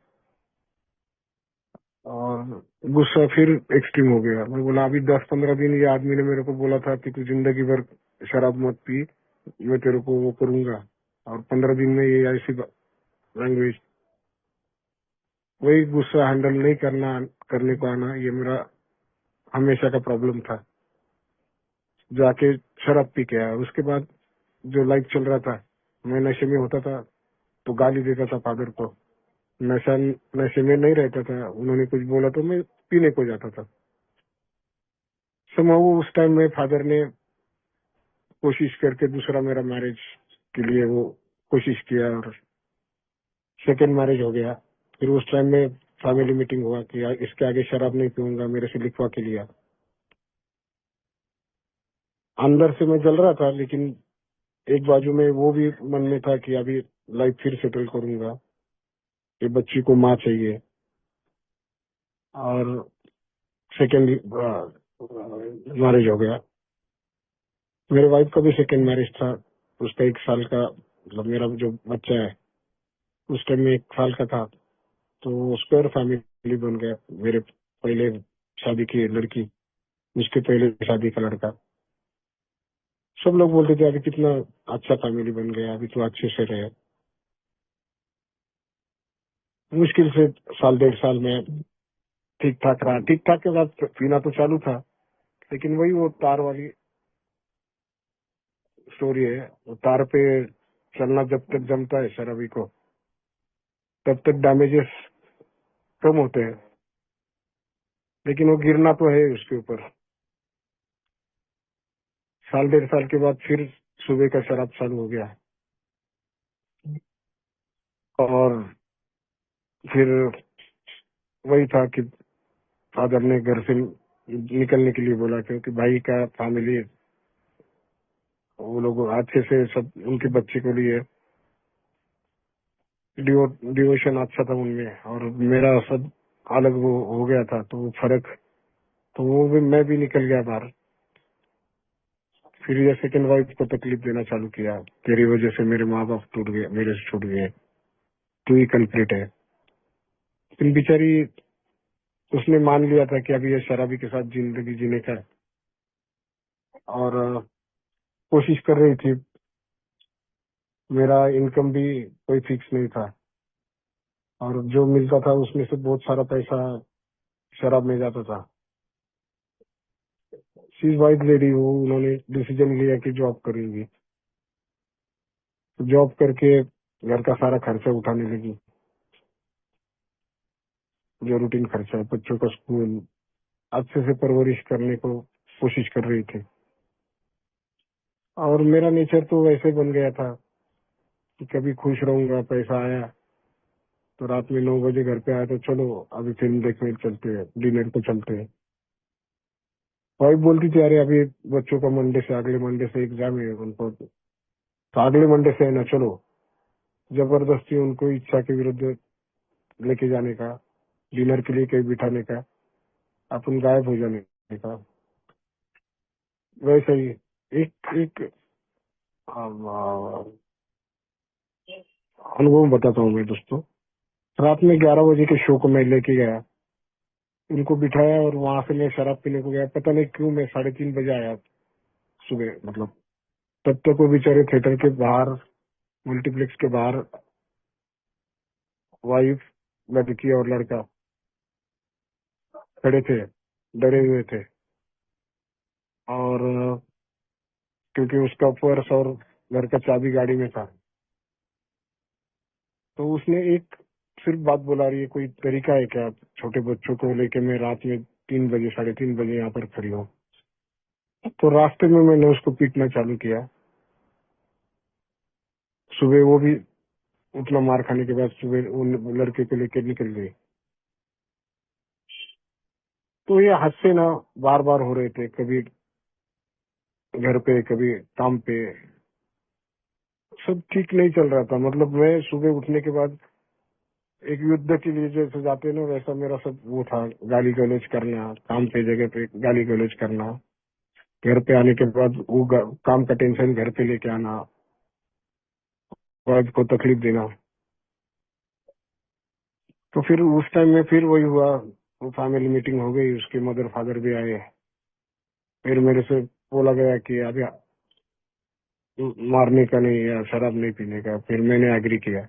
और गुस्सा फिर एक्सट्रीम हो गया। मैं बोला अभी 10-15 दिन ये आदमी ने मेरे को बोला था कि तू जिंदगी भर शराब मत पी, मैं तेरे को वो करूंगा, और 15 दिन में ये ऐसी लैंग्वेज। वही गुस्सा हैंडल नहीं करने को आना, ये मेरा हमेशा का प्रॉब्लम था। जाके शराब पी के आया। उसके बाद जो लाइफ चल रहा था, मैं नशे में होता था तो गाली देता था फादर को। नशे में नहीं रहता था, उन्होंने कुछ बोला तो मैं पीने को जाता था। समझो उस टाइम में फादर ने कोशिश करके दूसरा मेरा मैरिज के लिए वो कोशिश किया, और सेकेंड मैरिज हो गया। फिर उस टाइम में फैमिली मीटिंग हुआ कि इसके आगे शराब नहीं पीऊंगा, मेरे से लिखवा के लिया। अंदर से मैं जल रहा था, लेकिन एक बाजू में वो भी मन में था कि अभी लाइफ फिर सेटल करूंगा, ये बच्ची को माँ चाहिए। और सेकेंड मैरिज हो गया। मेरे वाइफ का भी सेकेंड मैरिज था। उसका 1 साल का, मतलब मेरा जो बच्चा है उस टाइम में 1 साल का था। तो स्क्वायर फैमिली बन गया। मेरे पहले शादी की लड़की, उसके पहले शादी का लड़का। सब लोग बोलते थे अभी कितना अच्छा फैमिली बन गया, अभी तो अच्छे से रहे। मुश्किल से 1.5 साल में ठीक ठाक रहा। ठीक ठाक के बाद पीना तो चालू था, लेकिन वही वो तार वाली स्टोरी है। वो तार पे चलना जब तक जमता है शराबी को, तब तक डैमेजेस कम होते हैं, लेकिन वो गिरना तो है उसके ऊपर। 1.5 साल के बाद फिर सुबह का शराब चालू हो गया। और फिर वही था कि फादर ने घर से निकलने के लिए बोला, क्योंकि भाई का फैमिली, वो लोग अच्छे से सब उनके बच्चे को लिए डिवोशन अच्छा था उनमें, और मेरा सब अलग वो हो गया था। तो वो फर्क, तो वो भी मैं भी निकल गया बाहर। फिर ये सेकंड वाइफ को तकलीफ देना चालू किया, तेरी वजह से मेरे माँ बाप टूट गए, मेरे से छूट गए, तू ही कल्प्रिट है। फिर बेचारी, उसने मान लिया था कि अभी ये शराबी के साथ जिंदगी जीने का है, और कोशिश कर रही थी। मेरा इनकम भी कोई फिक्स नहीं था, और जो मिलता था उसमें से बहुत सारा पैसा शराब में जाता था। शी इज वाइट लेडी, वो उन्होंने डिसीजन लिया कि जॉब करेंगी। जॉब करके घर का सारा खर्चा उठाने लगी, जो रूटीन खर्चा है, बच्चों का स्कूल, अच्छे से परवरिश करने को कोशिश कर रही थी। और मेरा नेचर तो वैसे बन गया था कि कभी खुश रहूंगा, पैसा आया तो रात में 9 बजे घर पे आया तो चलो अभी फिल्म देखने चलते हैं, डिनर पे चलते हैं। वाइफ बोलती थी अरे अभी बच्चों का मंडे से, अगले मंडे से एग्जाम है उनको, तो अगले मंडे से है ना, चलो। जबरदस्ती उनको इच्छा के विरुद्ध लेके जाने का, डिनर के लिए कहीं बिठाने का, अपन गायब हो जाने का। वैसे ही एक एक अनुभव बताता हूँ मैं दोस्तों। रात में 11 बजे के शो को मैं लेके गया, उनको बिठाया और वहां से मैं शराब पीने को गया। पता नहीं क्यों मैं 3:30 बजे आया सुबह, मतलब तब तक वो बेचारे थिएटर के बाहर, मल्टीप्लेक्स के बाहर, वाइफ, लड़की और लड़का खड़े थे, डरे हुए थे। और क्योंकि उसका पर्स और घर का चाबी गाड़ी में था, तो उसने एक सिर्फ बात बोला, रही है कोई तरीका है क्या, छोटे बच्चों को लेके मैं रात में 3 बजे, 3:30 बजे यहाँ पर खड़ी हूँ। तो रास्ते में मैंने उसको पीटना चालू किया। सुबह वो भी उतना मार खाने के बाद सुबह उन लड़के को लेकर निकल गई। तो ये हादसे ना बार बार हो रहे थे, कभी घर पे, कभी काम पे, सब ठीक नहीं चल रहा था। मतलब मैं सुबह उठने के बाद एक युद्ध के लिए जैसे जाते हैं ना, वैसा मेरा सब वो था, गाली गलौज करना, काम पे जगह पे गाली गलौज करना, घर पे आने के बाद वो काम का टेंशन घर पे लेके आना, वाइफ को तकलीफ देना। तो फिर उस टाइम में फिर वही हुआ, वो फैमिली मीटिंग हो गई, उसके मदर फादर भी आए। फिर मेरे से बोला गया कि अभी मारने का नहीं या शराब नहीं पीने का। फिर मैंने एग्री किया,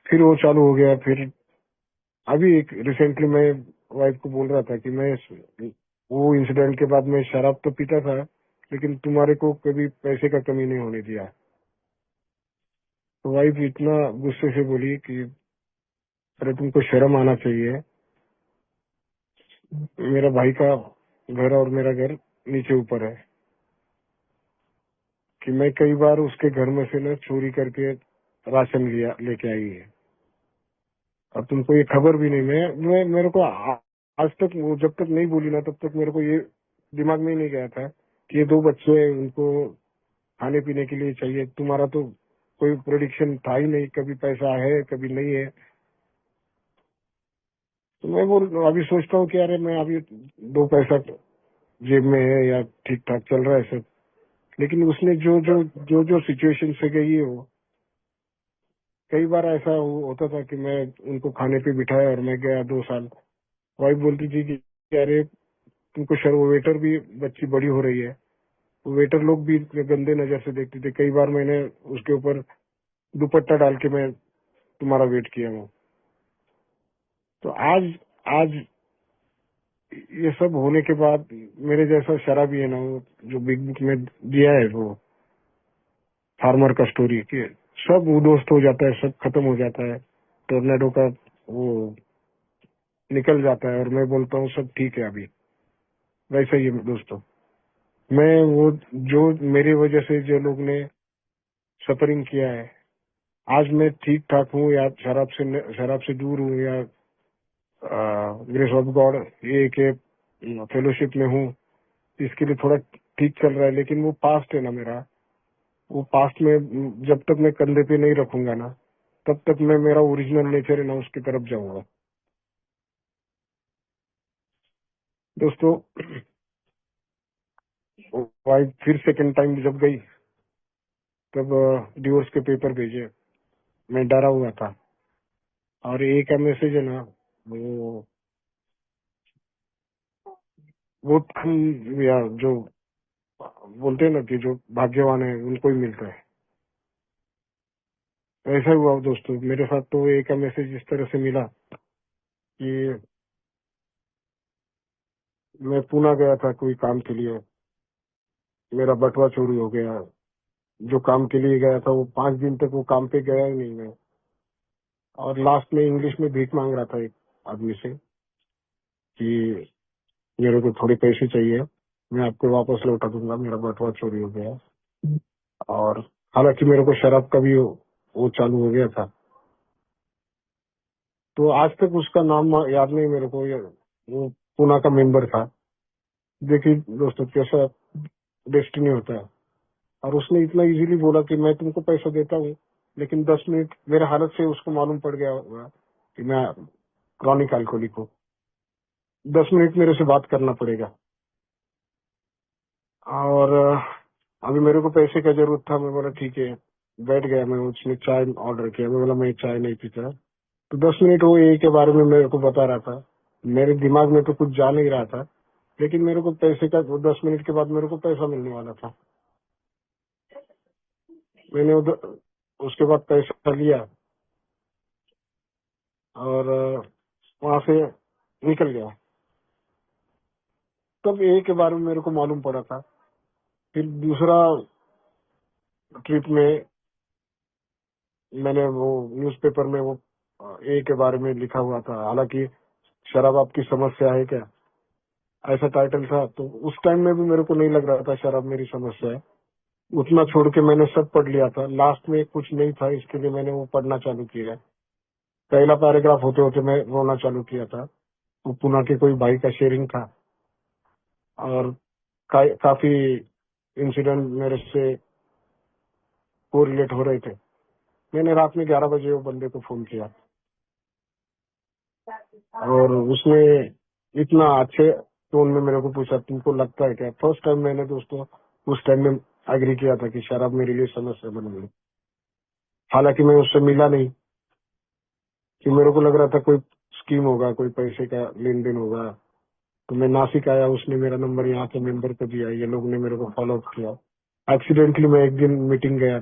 फिर वो चालू हो गया। फिर अभी एक रिसेंटली मैं वाइफ को बोल रहा था कि मैं वो इंसिडेंट के बाद मैं शराब तो पीता था, लेकिन तुम्हारे को कभी पैसे का कमी नहीं होने दिया। तो वाइफ इतना गुस्से से बोली कि अरे तुमको शर्म आना चाहिए, मेरा भाई का घर और मेरा घर नीचे ऊपर है, कि मैं कई बार उसके घर में से ना चोरी करके राशन लिया लेके आई है, और तुमको ये खबर भी नहीं। मैं मेरे को आज तक वो जब तक नहीं बोली ना, तब तक मेरे को ये दिमाग में ही नहीं गया था कि ये 2 बच्चे हैं, उनको खाने पीने के लिए चाहिए। तुम्हारा तो कोई प्रोडिक्शन था ही नहीं, कभी पैसा है कभी नहीं है। तो मैं बोल अभी सोचता हूँ कि अरे मैं अभी 2 पैसा जेब में है या ठीक ठाक चल रहा है सब। लेकिन उसने जो सिचुएशन से गई है, वो कई बार ऐसा होता था कि मैं उनको खाने पे बिठाया और मैं गया 2 साल। वाइफ बोलती थी कि अरे तुमको शर्म, वेटर भी बच्ची बड़ी हो रही है, वेटर लोग भी गंदे नजर से देखते थे। कई बार मैंने उसके ऊपर दुपट्टा डाल के मैं तुम्हारा वेट किया हूँ। तो आज आज ये सब होने के बाद मेरे जैसा शराबी है ना, वो जो बिग बुक में दिया है, वो फार्मर का स्टोरी कि सब उद्ध्वस्त हो जाता है, सब खत्म हो जाता है, टोर्नेडो का वो निकल जाता है, और मैं बोलता हूँ सब ठीक है अभी। वैसा ही है दोस्तों, मैं वो जो मेरी वजह से जो लोग ने सफरिंग किया है, आज मैं ठीक ठाक हूँ या शराब से दूर हूँ, या ग्रेस ऑफ गॉड ये के फेलोशिप में हूँ, इसके लिए थोड़ा ठीक चल रहा है। लेकिन वो पास्ट है ना मेरा, वो पास्ट में जब तक मैं कंधे पे नहीं रखूंगा ना, तब तक मैं, मेरा ओरिजिनल नेचर है ना, उसकी तरफ जाऊंगा। दोस्तों, वाइफ फिर सेकंड टाइम जब गई तब डिवोर्स के पेपर भेजे। मैं डरा हुआ था। और एक का मैसेज है ना, वो हम या जो बोलते हैं ना कि जो भाग्यवान है उनको ही मिलता है। ऐसा हुआ दोस्तों मेरे साथ। तो एक का मैसेज इस तरह से मिला कि मैं पूना गया था कोई काम के लिए, मेरा बटुआ चोरी हो गया। जो काम के लिए गया था वो 5 दिन तक वो काम पे गया ही नहीं मैं। और लास्ट में इंग्लिश में भीख मांग रहा था एक आदमी से कि मेरे को थोड़े पैसे चाहिए, मैं आपको वापस लौटा दूंगा, मेरा बटुआ चोरी हो गया। और हालांकि मेरे को शराब का भी वो चालू हो गया था। तो आज तक उसका नाम याद नहीं मेरे को। वो पूना का मेंबर था। देखिए दोस्तों कैसा डेस्टिनी होता है। और उसने इतना इजीली बोला कि मैं तुमको पैसा देता हूँ, लेकिन 10 मिनट मेरे हालत से उसको मालूम पड़ गया होगा कि मैं क्रॉनिक अल्कोहलिक हूँ। 10 मिनट मेरे से बात करना पड़ेगा। और अभी मेरे को पैसे का जरूरत था। मैं बोला ठीक है, बैठ गया मैं। उसने चाय ऑर्डर किया। मैं बोला मैं चाय नहीं पीता। तो 10 मिनट वो ए के बारे में मेरे को बता रहा था। मेरे दिमाग में तो कुछ जा नहीं रहा था, लेकिन मेरे को पैसे का 10 मिनट के बाद मेरे को पैसा मिलने वाला था। मैंने उसके बाद पैसा लिया और वहां से निकल गया। तब ए के बारे में मेरे को मालूम पड़ा था। फिर दूसरा ट्रिप में मैंने वो न्यूज़पेपर में वो ए के बारे में लिखा हुआ था। हालांकि शराब आपकी समस्या है क्या, ऐसा टाइटल था। तो उस टाइम में भी मेरे को नहीं लग रहा था शराब मेरी समस्या है। उतना छोड़ के मैंने सब पढ़ लिया था। लास्ट में कुछ नहीं था, इसके लिए मैंने वो पढ़ना चालू किया। पहला पैराग्राफ होते होते मैं रोना चालू किया था। वो पुणे के कोई भाई का शेयरिंग था। और काफी इंसिडेंट मेरे से कोरिलेट हो रहे थे। मैंने रात में 11 बजे वो बंदे को फोन किया और उसने इतना अच्छे टोन में मेरे को पूछा तुमको लगता है क्या। फर्स्ट टाइम मैंने दोस्तों उस टाइम में एग्री किया था कि शराब मेरे लिए समस्या बन गई। हालांकि मैं उससे मिला नहीं कि मेरे को लग रहा था कोई स्कीम होगा, कोई पैसे का लेन देन होगा। तो मैं नासिक आया, उसने मेरा नंबर यहाँ के मेंबर को दिया, ये लोग ने मेरे को फॉलो अप किया। एक्सीडेंटली मैं एक दिन मीटिंग गया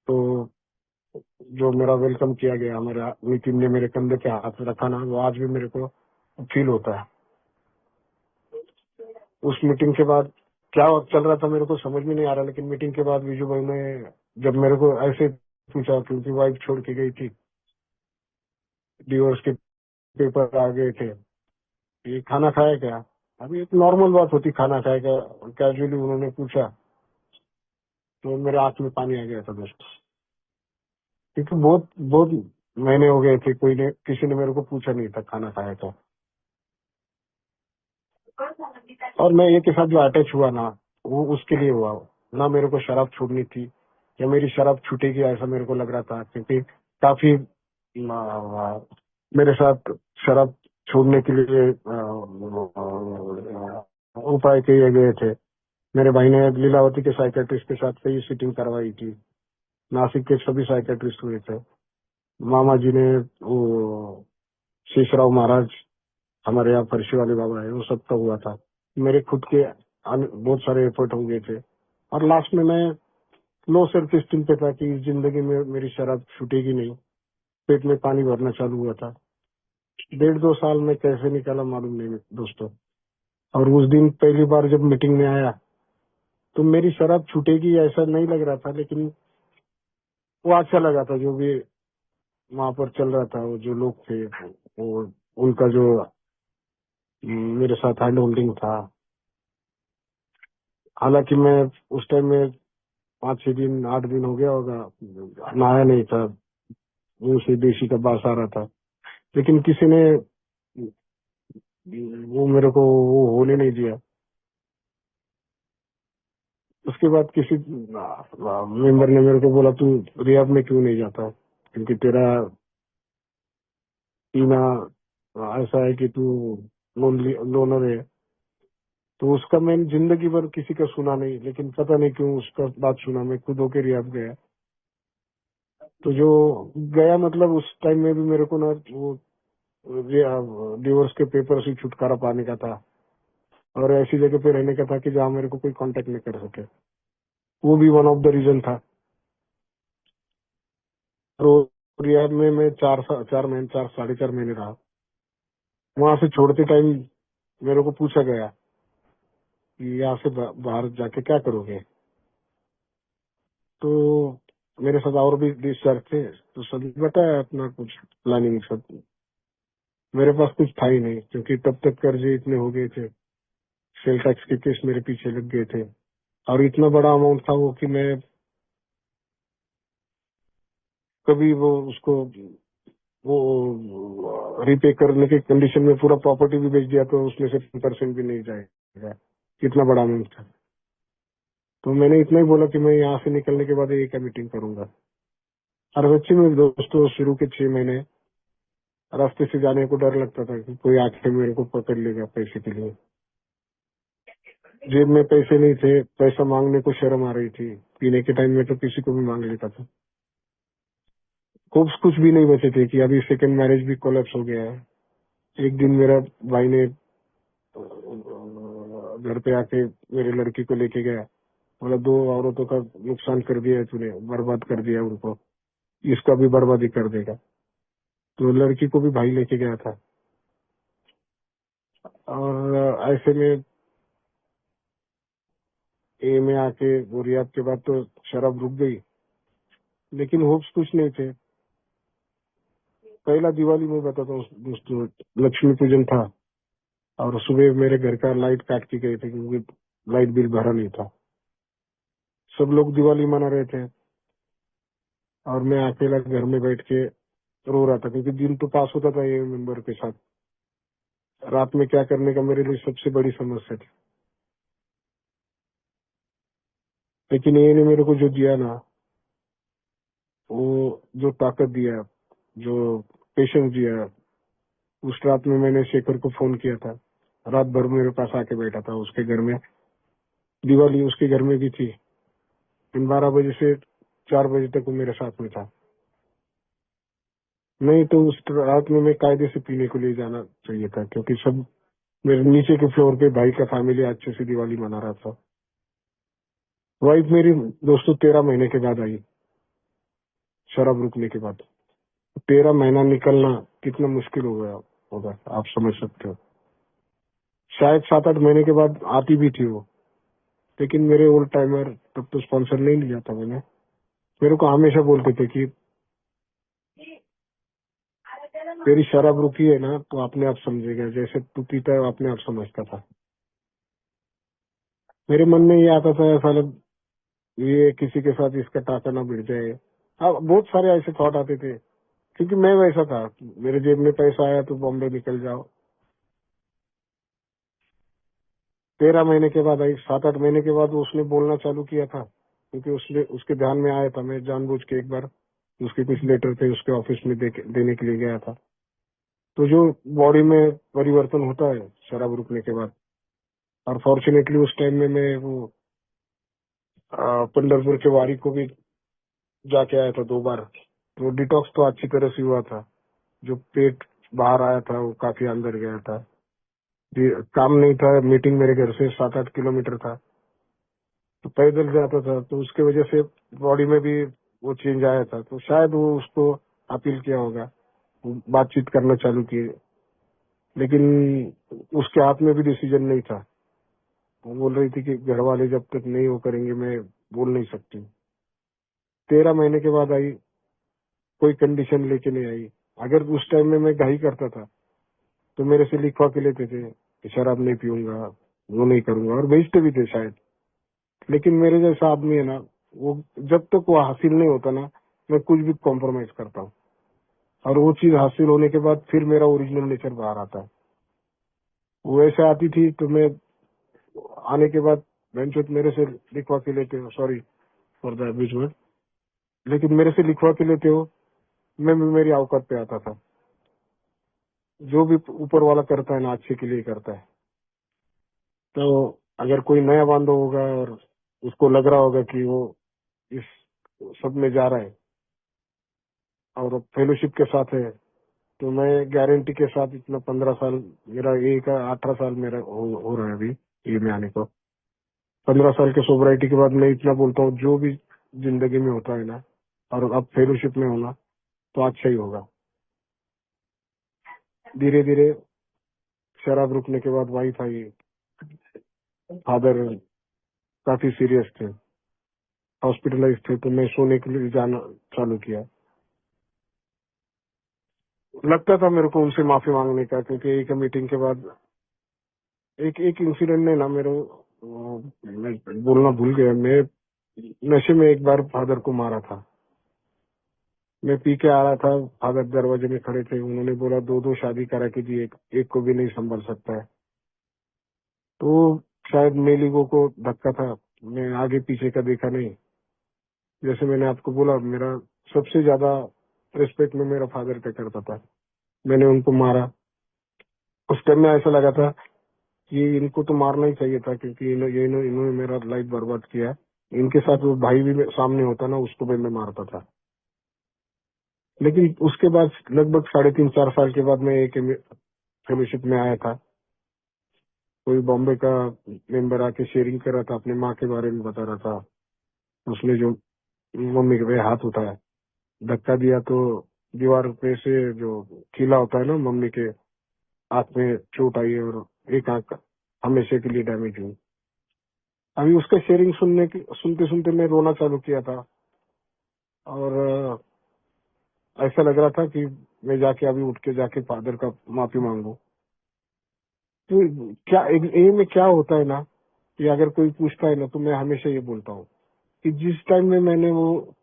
तो जो मेरा वेलकम किया गया, हमारा नितिन ने मेरे कंधे पे हाथ रखा ना, वो आज भी मेरे को फील होता है। उस मीटिंग के बाद क्या चल रहा था मेरे को समझ में नहीं आ रहा, लेकिन मीटिंग के बाद विजू भाई ने जब मेरे को ऐसे पूछा, क्योंकि वाइफ छोड़ के गई थी, डिवोर्स के पेपर आ गए थे, ये खाना खाया क्या। अभी एक नॉर्मल बात होती खाना खाया क्या, कैजुअली उन्होंने पूछा तो मेरे आंख में पानी आ गया था दोस्त। क्योंकि बहुत बहुत महीने हो गए थे, कोई ने किसी ने मेरे को पूछा नहीं था खाना खाया तो। और मैं ये के साथ जो अटैच हुआ ना, वो उसके लिए हुआ ना। मेरे को शराब छोड़नी थी या मेरी शराब छूटेगी ऐसा मेरे को लग रहा था, क्योंकि काफी मेरे साथ शराब छोड़ने के लिए उपाय किए गए थे। मेरे भाई ने लीलावती के साइकेट्रिस्ट के साथ कई सीटिंग करवाई थी। नासिक के सभी साइकेट्रिस्ट हुए थे। मामा जी ने वो शेषराव महाराज, हमारे यहाँ फर्शी वाले बाबा है, वो सबका हुआ था। मेरे खुद के बहुत सारे एफर्ट हो गए थे। और लास्ट में मैं लो सेल्फ स्टीम पे था कि इस जिंदगी में मेरी शराब छूटेगी नहीं। पेट में पानी भरना चालू हुआ था। 1.5-2 साल में कैसे निकाला मालूम नहीं दोस्तों। और उस दिन पहली बार जब मीटिंग में आया तो मेरी शराब छूटेगी ऐसा नहीं लग रहा था, लेकिन वो अच्छा लगा था। जो भी वहां पर चल रहा था, वो जो लोग थे, वो उनका जो मेरे साथ हैंड होल्डिंग था। हालांकि मैं उस टाइम में 5-6 दिन 8 दिन हो गया होगा, नहाया नहीं था, मुंह से देसी का बास आ रहा था। लेकिन किसी ने वो मेरे को वो होने नहीं दिया। उसके बाद किसी मेंबर ने मेरे को बोला तू रियाब में क्यों नहीं जाता, क्योंकि तेरा पीना ऐसा है कि तू लोनर है। तो उसका मैंने जिंदगी भर किसी का सुना नहीं, लेकिन पता नहीं क्यों उसका बात सुना, मैं खुद होके रियाद गया। तो जो गया, मतलब उस टाइम में भी मेरे को ना वो डिवोर्स के पेपर से छुटकारा पाने का था, और ऐसी जगह पे रहने का था कि जहाँ मेरे को कोई कांटेक्ट नहीं कर सके। वो भी वन ऑफ द रीजन था। और रियाद में मैं 4 महीने, 4 साढ़े 4 महीने रहा। वहां से छोड़ते टाइम मेरे को पूछा गया कि यहाँ से बाहर जाके क्या करोगे। तो मेरे साथ और भी डिस्चार्ज थे, तो सभी बताया अपना कुछ प्लानिंग सब। मेरे पास कुछ था ही नहीं, क्योंकि तब तक कर्जे इतने हो गए थे, सेल टैक्स के केस मेरे पीछे लग गए थे, और इतना बड़ा अमाउंट था वो कि मैं कभी वो उसको वो रीपे करने के कंडीशन में पूरा प्रॉपर्टी भी बेच दिया तो उसमें से 10% भी नहीं जाएगा, इतना बड़ा अमाउंट था। तो मैंने इतना ही बोला कि मैं यहाँ से निकलने के बाद एक मीटिंग करूंगा। और सच्ची में दोस्तों, शुरू के 6 महीने रास्ते से जाने को डर लगता था कि कोई आके मेरे को पकड़ लेगा पैसे के लिए। जेब में पैसे नहीं थे, पैसा मांगने को शर्म आ रही थी। पीने के टाइम में तो किसी को भी मांग लेता था। कुछ भी नहीं बचे थे कि अभी सेकंड मैरिज भी कोलैप्स हो गया है। एक दिन मेरा भाई ने घर पे आके मेरी लड़की को लेके गया, बोला 2 औरतों का नुकसान कर दिया है तूने, बर्बाद कर दिया उनको, इसका भी बर्बादी कर देगा। तो लड़की को भी भाई लेके गया था। और ऐसे में ए में आके वो रियाद के बाद तो शराब रुक गई, लेकिन होप्स कुछ नहीं थे। पहला दिवाली में बताता हूँ दोस्तों, लक्ष्मी पूजन था, और सुबह मेरे घर का लाइट काट के गए थे क्योंकि लाइट बिल भरा नहीं था। सब लोग दिवाली मना रहे थे, और मैं अकेला घर में बैठ के रो रहा था, क्योंकि दिन तो पास होता था ये मेंबर के साथ। रात में क्या करने का मेरे लिए सबसे बड़ी समस्या थी। लेकिन ये ने मेरे को जो दिया ना, वो जो ताकत दिया, जो पेशेंस दिया। उस रात में मैंने शेखर को फोन किया था, रात भर मेरे पास आके बैठा था उसके घर में। दिवाली उसके घर में भी थी, 12 बजे से 4 बजे तक वो मेरे साथ में था। नहीं तो उस रात में मैं कायदे से पीने को ले जाना चाहिए था, क्योंकि सब मेरे नीचे के फ्लोर पे भाई का फैमिली अच्छे से दिवाली मना रहा था। वाइफ मेरी दोस्तों 13 महीने के बाद आई, शराब रुकने के बाद। 13 महीना निकलना कितना मुश्किल हो गया होगा, आप समझ सकते हो। शायद 7-8 महीने के बाद आती भी थी वो, लेकिन मेरे ओल्ड टाइमर तब तो स्पॉन्सर नहीं लिया था मैंने। मेरे को हमेशा बोलते थे कि तेरी शराब रुकी है ना तो अपने आप समझेगा, जैसे तू पीता है वो अपने आप समझता था। मेरे मन में ये आता था, ऐसा लग ये किसी के साथ इसका टाका ना भिड़ जाए। अब बहुत सारे ऐसे थॉट आते थे, क्योंकि मैं वैसा था, मेरे जेब में पैसा आया तो बॉम्बे निकल जाओ। 13 महीने के बाद आई, 7-8 महीने के बाद उसने बोलना चालू किया था, क्योंकि उसने उसके ध्यान में आया था। मैं जानबूझ के एक बार उसके कुछ लेटर थे उसके ऑफिस में देने के लिए गया था। तो जो बॉडी में परिवर्तन होता है शराब रुकने के बाद, और फॉर्चुनेटली उस टाइम में मैं वो पंढरपुर के वारी को भी जाके आया था 2 बार। तो डिटॉक्स तो अच्छी तरह से हुआ था। जो पेट बाहर आया था वो काफी अंदर गया था। काम नहीं था, मीटिंग मेरे घर से 7-8 किलोमीटर था, तो पैदल जाता था, तो उसके वजह से बॉडी में भी वो चेंज आया था। तो शायद वो उसको अपील किया होगा, बातचीत करना चालू किए, लेकिन उसके हाथ में भी डिसीजन नहीं था। वो बोल रही थी कि घर वाले जब तक नहीं वो करेंगे मैं बोल नहीं सकती। 13 महीने के बाद आई, कोई कंडीशन लेके नहीं आई। अगर उस टाइम में मैं घाई करता था तो मेरे से लिखवा के लेते थे कि शराब नहीं पीऊंगा, वो नहीं करूंगा, और भेजते भी थे शायद। लेकिन मेरे जैसा आदमी है ना, वो जब तक वो हासिल नहीं होता ना, मैं कुछ भी कॉम्प्रोमाइज करता हूँ। और वो चीज हासिल होने के बाद फिर मेरा ओरिजिनल नेचर बाहर आता है। वो ऐसे आती थी तो मैं आने के बाद बेंचोत मेरे से लिखवा के लेते हो, सॉरी फॉर द बीच में, लेकिन मेरे से लिखवा के लेते हो, मैं भी मेरी औकात पे आता था। जो भी ऊपर वाला करता है ना अच्छे के लिए करता है। तो अगर कोई नया बंदा होगा और उसको लग रहा होगा कि वो इस सब में जा रहा है और फेलोशिप के साथ है, तो मैं गारंटी के साथ इतना 15 साल, मेरा एक 18 साल मेरा हो रहा है अभी ये में आने को। 15 साल के सोबराइटी के बाद मैं इतना बोलता हूँ, जो भी जिंदगी में होता है ना, और अब फेलोशिप में होना तो अच्छा ही होगा। धीरे धीरे शराब रुकने के बाद वाइफ आई, फादर काफी सीरियस थे, हॉस्पिटलाइज थे, तो मैं सोने के लिए जाना चालू किया। लगता था मेरे को उनसे माफी मांगने का, क्योंकि एक मीटिंग के बाद एक एक इंसिडेंट ने ना मेरे मैं बोलना भूल गया। मैं नशे में एक बार फादर को मारा था। मैं पी के आ रहा था, फादर दरवाजे में खड़े थे, उन्होंने बोला दो दो शादी करा के दी, एक को भी नहीं संभाल सकता है। तो शायद मेलिगो को धक्का था, मैं आगे पीछे का देखा नहीं। जैसे मैंने आपको बोला, मेरा सबसे ज्यादा रिस्पेक्ट में मेरा फादर का करता था। मैंने उनको मारा। उस टाइम में ऐसा लगा था कि इनको तो मारना ही चाहिए था, क्योंकि इन्होंने मेरा लाइफ बर्बाद किया। इनके साथ वो भाई भी सामने होता ना, उसको भी मैं मारता था। लेकिन उसके बाद लगभग 3.5-4 साल के बाद मैं एक फेलोशिप में आया था। कोई बॉम्बे का मेंबर आके शेयरिंग कर रहा था, अपनी माँ के बारे में बता रहा था। उसने जो मम्मी के पे हाथ उठाया, धक्का दिया, तो दीवार पे से जो कीला होता है ना, मम्मी के आंख में चोट आई और एक आंख हमेशा के लिए डैमेज हुई। अभी उसका शेयरिंग सुनते सुनते मैं रोना चालू किया था। और ऐसा लग रहा था कि मैं जाके अभी उठ के जाके फादर का माफी मांगू। तो क्या ये में क्या होता है ना, कि अगर कोई पूछता है ना, तो मैं हमेशा ये बोलता हूँ कि जिस टाइम में मैंने वो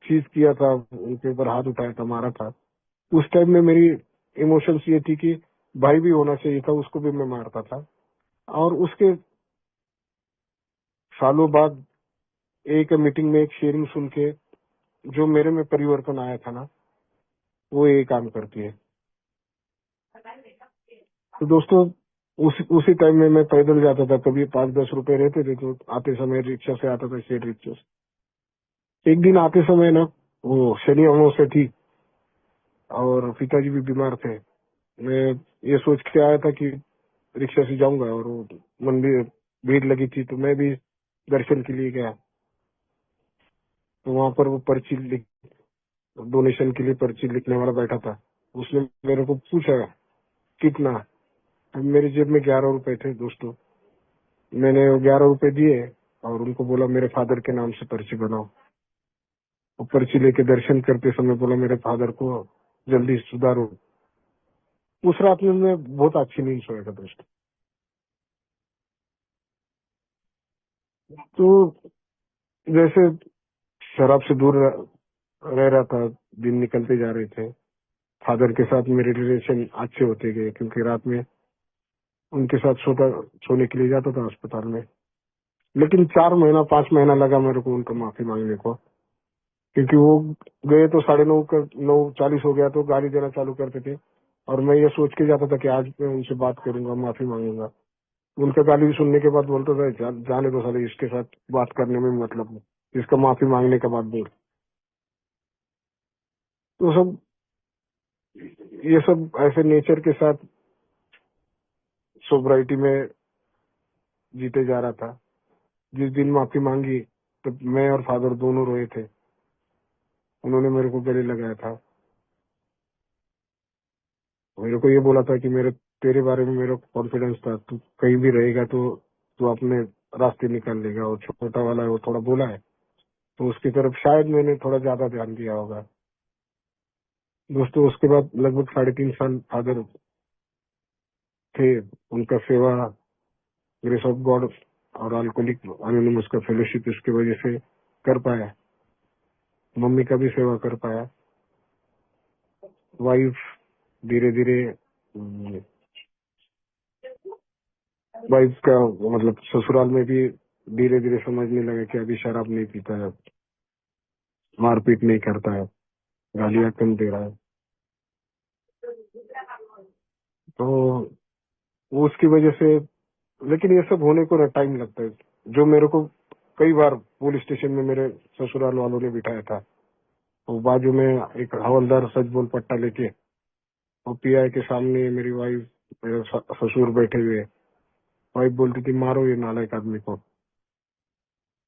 चीज किया था, उनके ऊपर हाथ उठाया था, मारा था, उस टाइम में मेरी इमोशंस ये थी कि भाई भी होना चाहिए था, उसको भी मैं मारता था। और उसके सालों बाद एक मीटिंग में एक शेयरिंग सुन के जो मेरे में परिवर्तन आया था ना, वो ये काम करती है। तो दोस्तों, उसी टाइम में मैं पैदल जाता था, कभी 5-10 रुपए रहते थे तो आते समय रिक्शा से आता था, शेयर रिक्शा से। एक दिन आते समय ना, वो शनि अमावस्या थी और पिताजी भी बीमार थे। मैं ये सोच के आया था कि रिक्शा से जाऊंगा, और वो मंदिर भीड़ लगी थी, तो मैं भी दर्शन के लिए गया। तो वहां पर वो पर्ची लिख डोनेशन के लिए पर्ची लिखने वाला बैठा था। उसने मेरे को पूछा कितना। अब मेरी जेब में 11 रुपए थे दोस्तों। मैंने 11 रुपए दिए और उनको बोला मेरे फादर के नाम से पर्ची बनाओ। वो पर्ची लेके दर्शन करते समय बोला मेरे फादर को जल्दी सुधारो। उस रात में मैं बहुत अच्छी नींद सोया था दोस्तों। तो जैसे शराब से दूर रह रहा था, दिन निकलते जा रहे थे, फादर के साथ मेरे रिलेशन अच्छे होते गए, क्योंकि रात में उनके साथ सोने के लिए जाता था अस्पताल में। लेकिन 4 महीना 5 महीना लगा मेरे को उनको माफी मांगने को, क्योंकि वो गए तो 9:40 हो गया तो गाली देना चालू करते थे। और मैं ये सोच के जाता था कि आज मैं उनसे बात करूंगा, माफी मांगूंगा। उनका गाली सुनने के बाद बोलता था जाने दो साले, इसके साथ बात करने में मतलब नहीं, इसका माफी मांगने का बात बोल। तो सब ये सब ऐसे नेचर के साथ सोब्राइटी में जीते जा रहा था। जिस दिन माफी मांगी तो मैं और फादर दोनों रोए थे। उन्होंने मेरे को गले लगाया था, मेरे को ये बोला था कि मेरे तेरे बारे में मेरा कॉन्फिडेंस था, तू कहीं भी रहेगा तो तू अपने रास्ते निकाल लेगा। और छोटा वाला है, वो थोड़ा बोला है, तो उसकी तरफ शायद मैंने थोड़ा ज्यादा ध्यान दिया होगा। दोस्तों, उसके बाद लगभग 3.5 साल फादर थे। उनका सेवा ग्रेस ऑफ गॉड और अल्कोहलिक अनोनिमस का फेलोशिप इसकी वजह से कर पाया। मम्मी का भी सेवा कर पाया। वाइफ धीरे धीरे, वाइफ का मतलब ससुराल में भी धीरे धीरे समझने लगे कि अभी शराब नहीं पीता है, मारपीट नहीं करता है, गालियां कम दे रहा है। तो वो उसकी वजह से लेकिन ये सब होने को ना टाइम लगता है। जो मेरे को कई बार पुलिस स्टेशन में मेरे ससुराल वालों ने बिठाया था, वो बाजू में एक हवलदार सच बोल पट्टा लेके, वो पीआई के सामने मेरी वाइफ, मेरे ससुर बैठे हुए, वाइफ बोलती थी मारो ये नालायक आदमी को।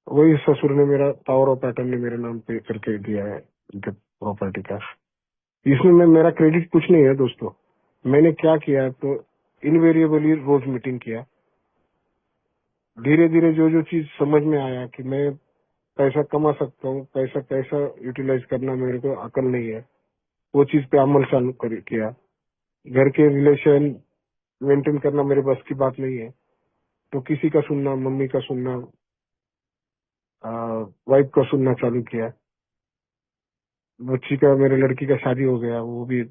वही ससुर ने मेरा पावर ऑफ पैटर्न ने मेरे नाम पे करके दिया है उनके प्रॉपर्टी का। इसमें मेरा क्रेडिट कुछ नहीं है दोस्तों। मैंने क्या किया तो इनवेरिएबली रोज मीटिंग किया। धीरे धीरे जो जो चीज समझ में आया कि मैं पैसा कमा सकता हूँ, पैसा कैसा यूटिलाइज करना मेरे को अकल नहीं है, वो चीज पे अमल चालू किया। घर के रिलेशन मेंटेन करना मेरे बस की बात नहीं है, तो किसी का सुनना, मम्मी का सुनना, वाइफ का सुनना चालू किया। बच्ची का, मेरे लड़की का शादी हो गया, वो भी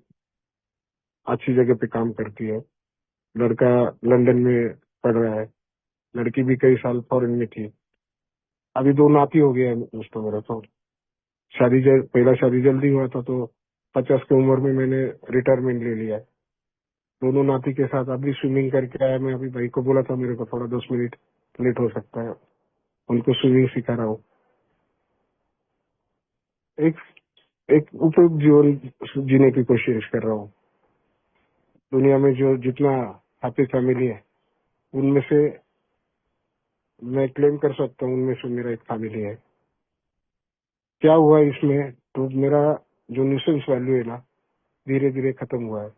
अच्छी जगह पे काम करती है। लड़का लंदन में पढ़ रहा है, लड़की भी कई साल फॉरेन में थी। अभी 2 नाती हो गया है दोस्तों मेरा। तो पहला शादी जल्दी हुआ था, तो 50 की उम्र में मैंने रिटायरमेंट ले लिया है। दोनों नाती के साथ अभी स्विमिंग करके आया। मैं अभी भाई को बोला था मेरे को थोड़ा 10 मिनट लेट हो सकता है, उनको स्विमिंग सिखा रहा हूँ। एक एक उपयुक्त जीवन जीने की कोशिश कर रहा हूँ। दुनिया में जो जितना हैप्पी फैमिली है, उनमें से मैं क्लेम कर सकता हूँ, उनमें से मेरा एक फैमिली है। क्या हुआ इसमें, तो मेरा जो न्यूसेंस वैल्यू है ना, धीरे धीरे खत्म हुआ है।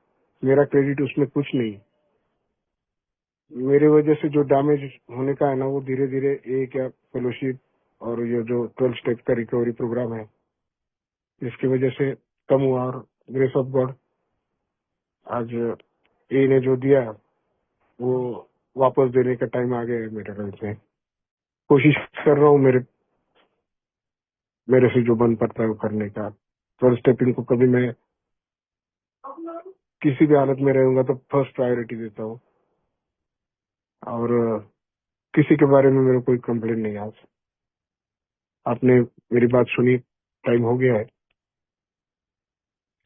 मेरा क्रेडिट उसमें कुछ नहीं। मेरे वजह से जो डैमेज होने का है ना, वो धीरे धीरे एक या फेलोशिप और ये जो 12 स्टेप का रिकवरी प्रोग्राम है, इसकी वजह से कम हुआ। और ग्रेस ऑफ गॉड, आज ए ने जो दिया वो वापस देने का टाइम आ गया है मेरे लाइफ में। कोशिश कर रहा हूँ मेरे मेरे से जो बन पड़ता है वो करने का। 12 स्टेपिंग को कभी मैं किसी भी हालत में रहूंगा तो फर्स्ट प्रायोरिटी देता हूँ। और किसी के बारे में मेरे कोई कंप्लेन नहीं है। आज आपने मेरी बात सुनी, टाइम हो गया है।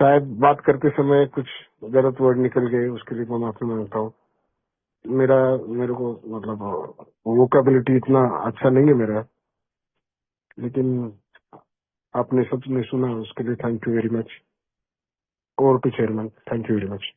शायद बात करते समय कुछ गलत वर्ड निकल गए, उसके लिए मैं माफी मांगता हूँ। मेरे को मतलब वोकेबिलिटी इतना अच्छा नहीं है मेरा, लेकिन आपने सबने सुना, उसके लिए thank you very much. Over to chairman, thank you very much.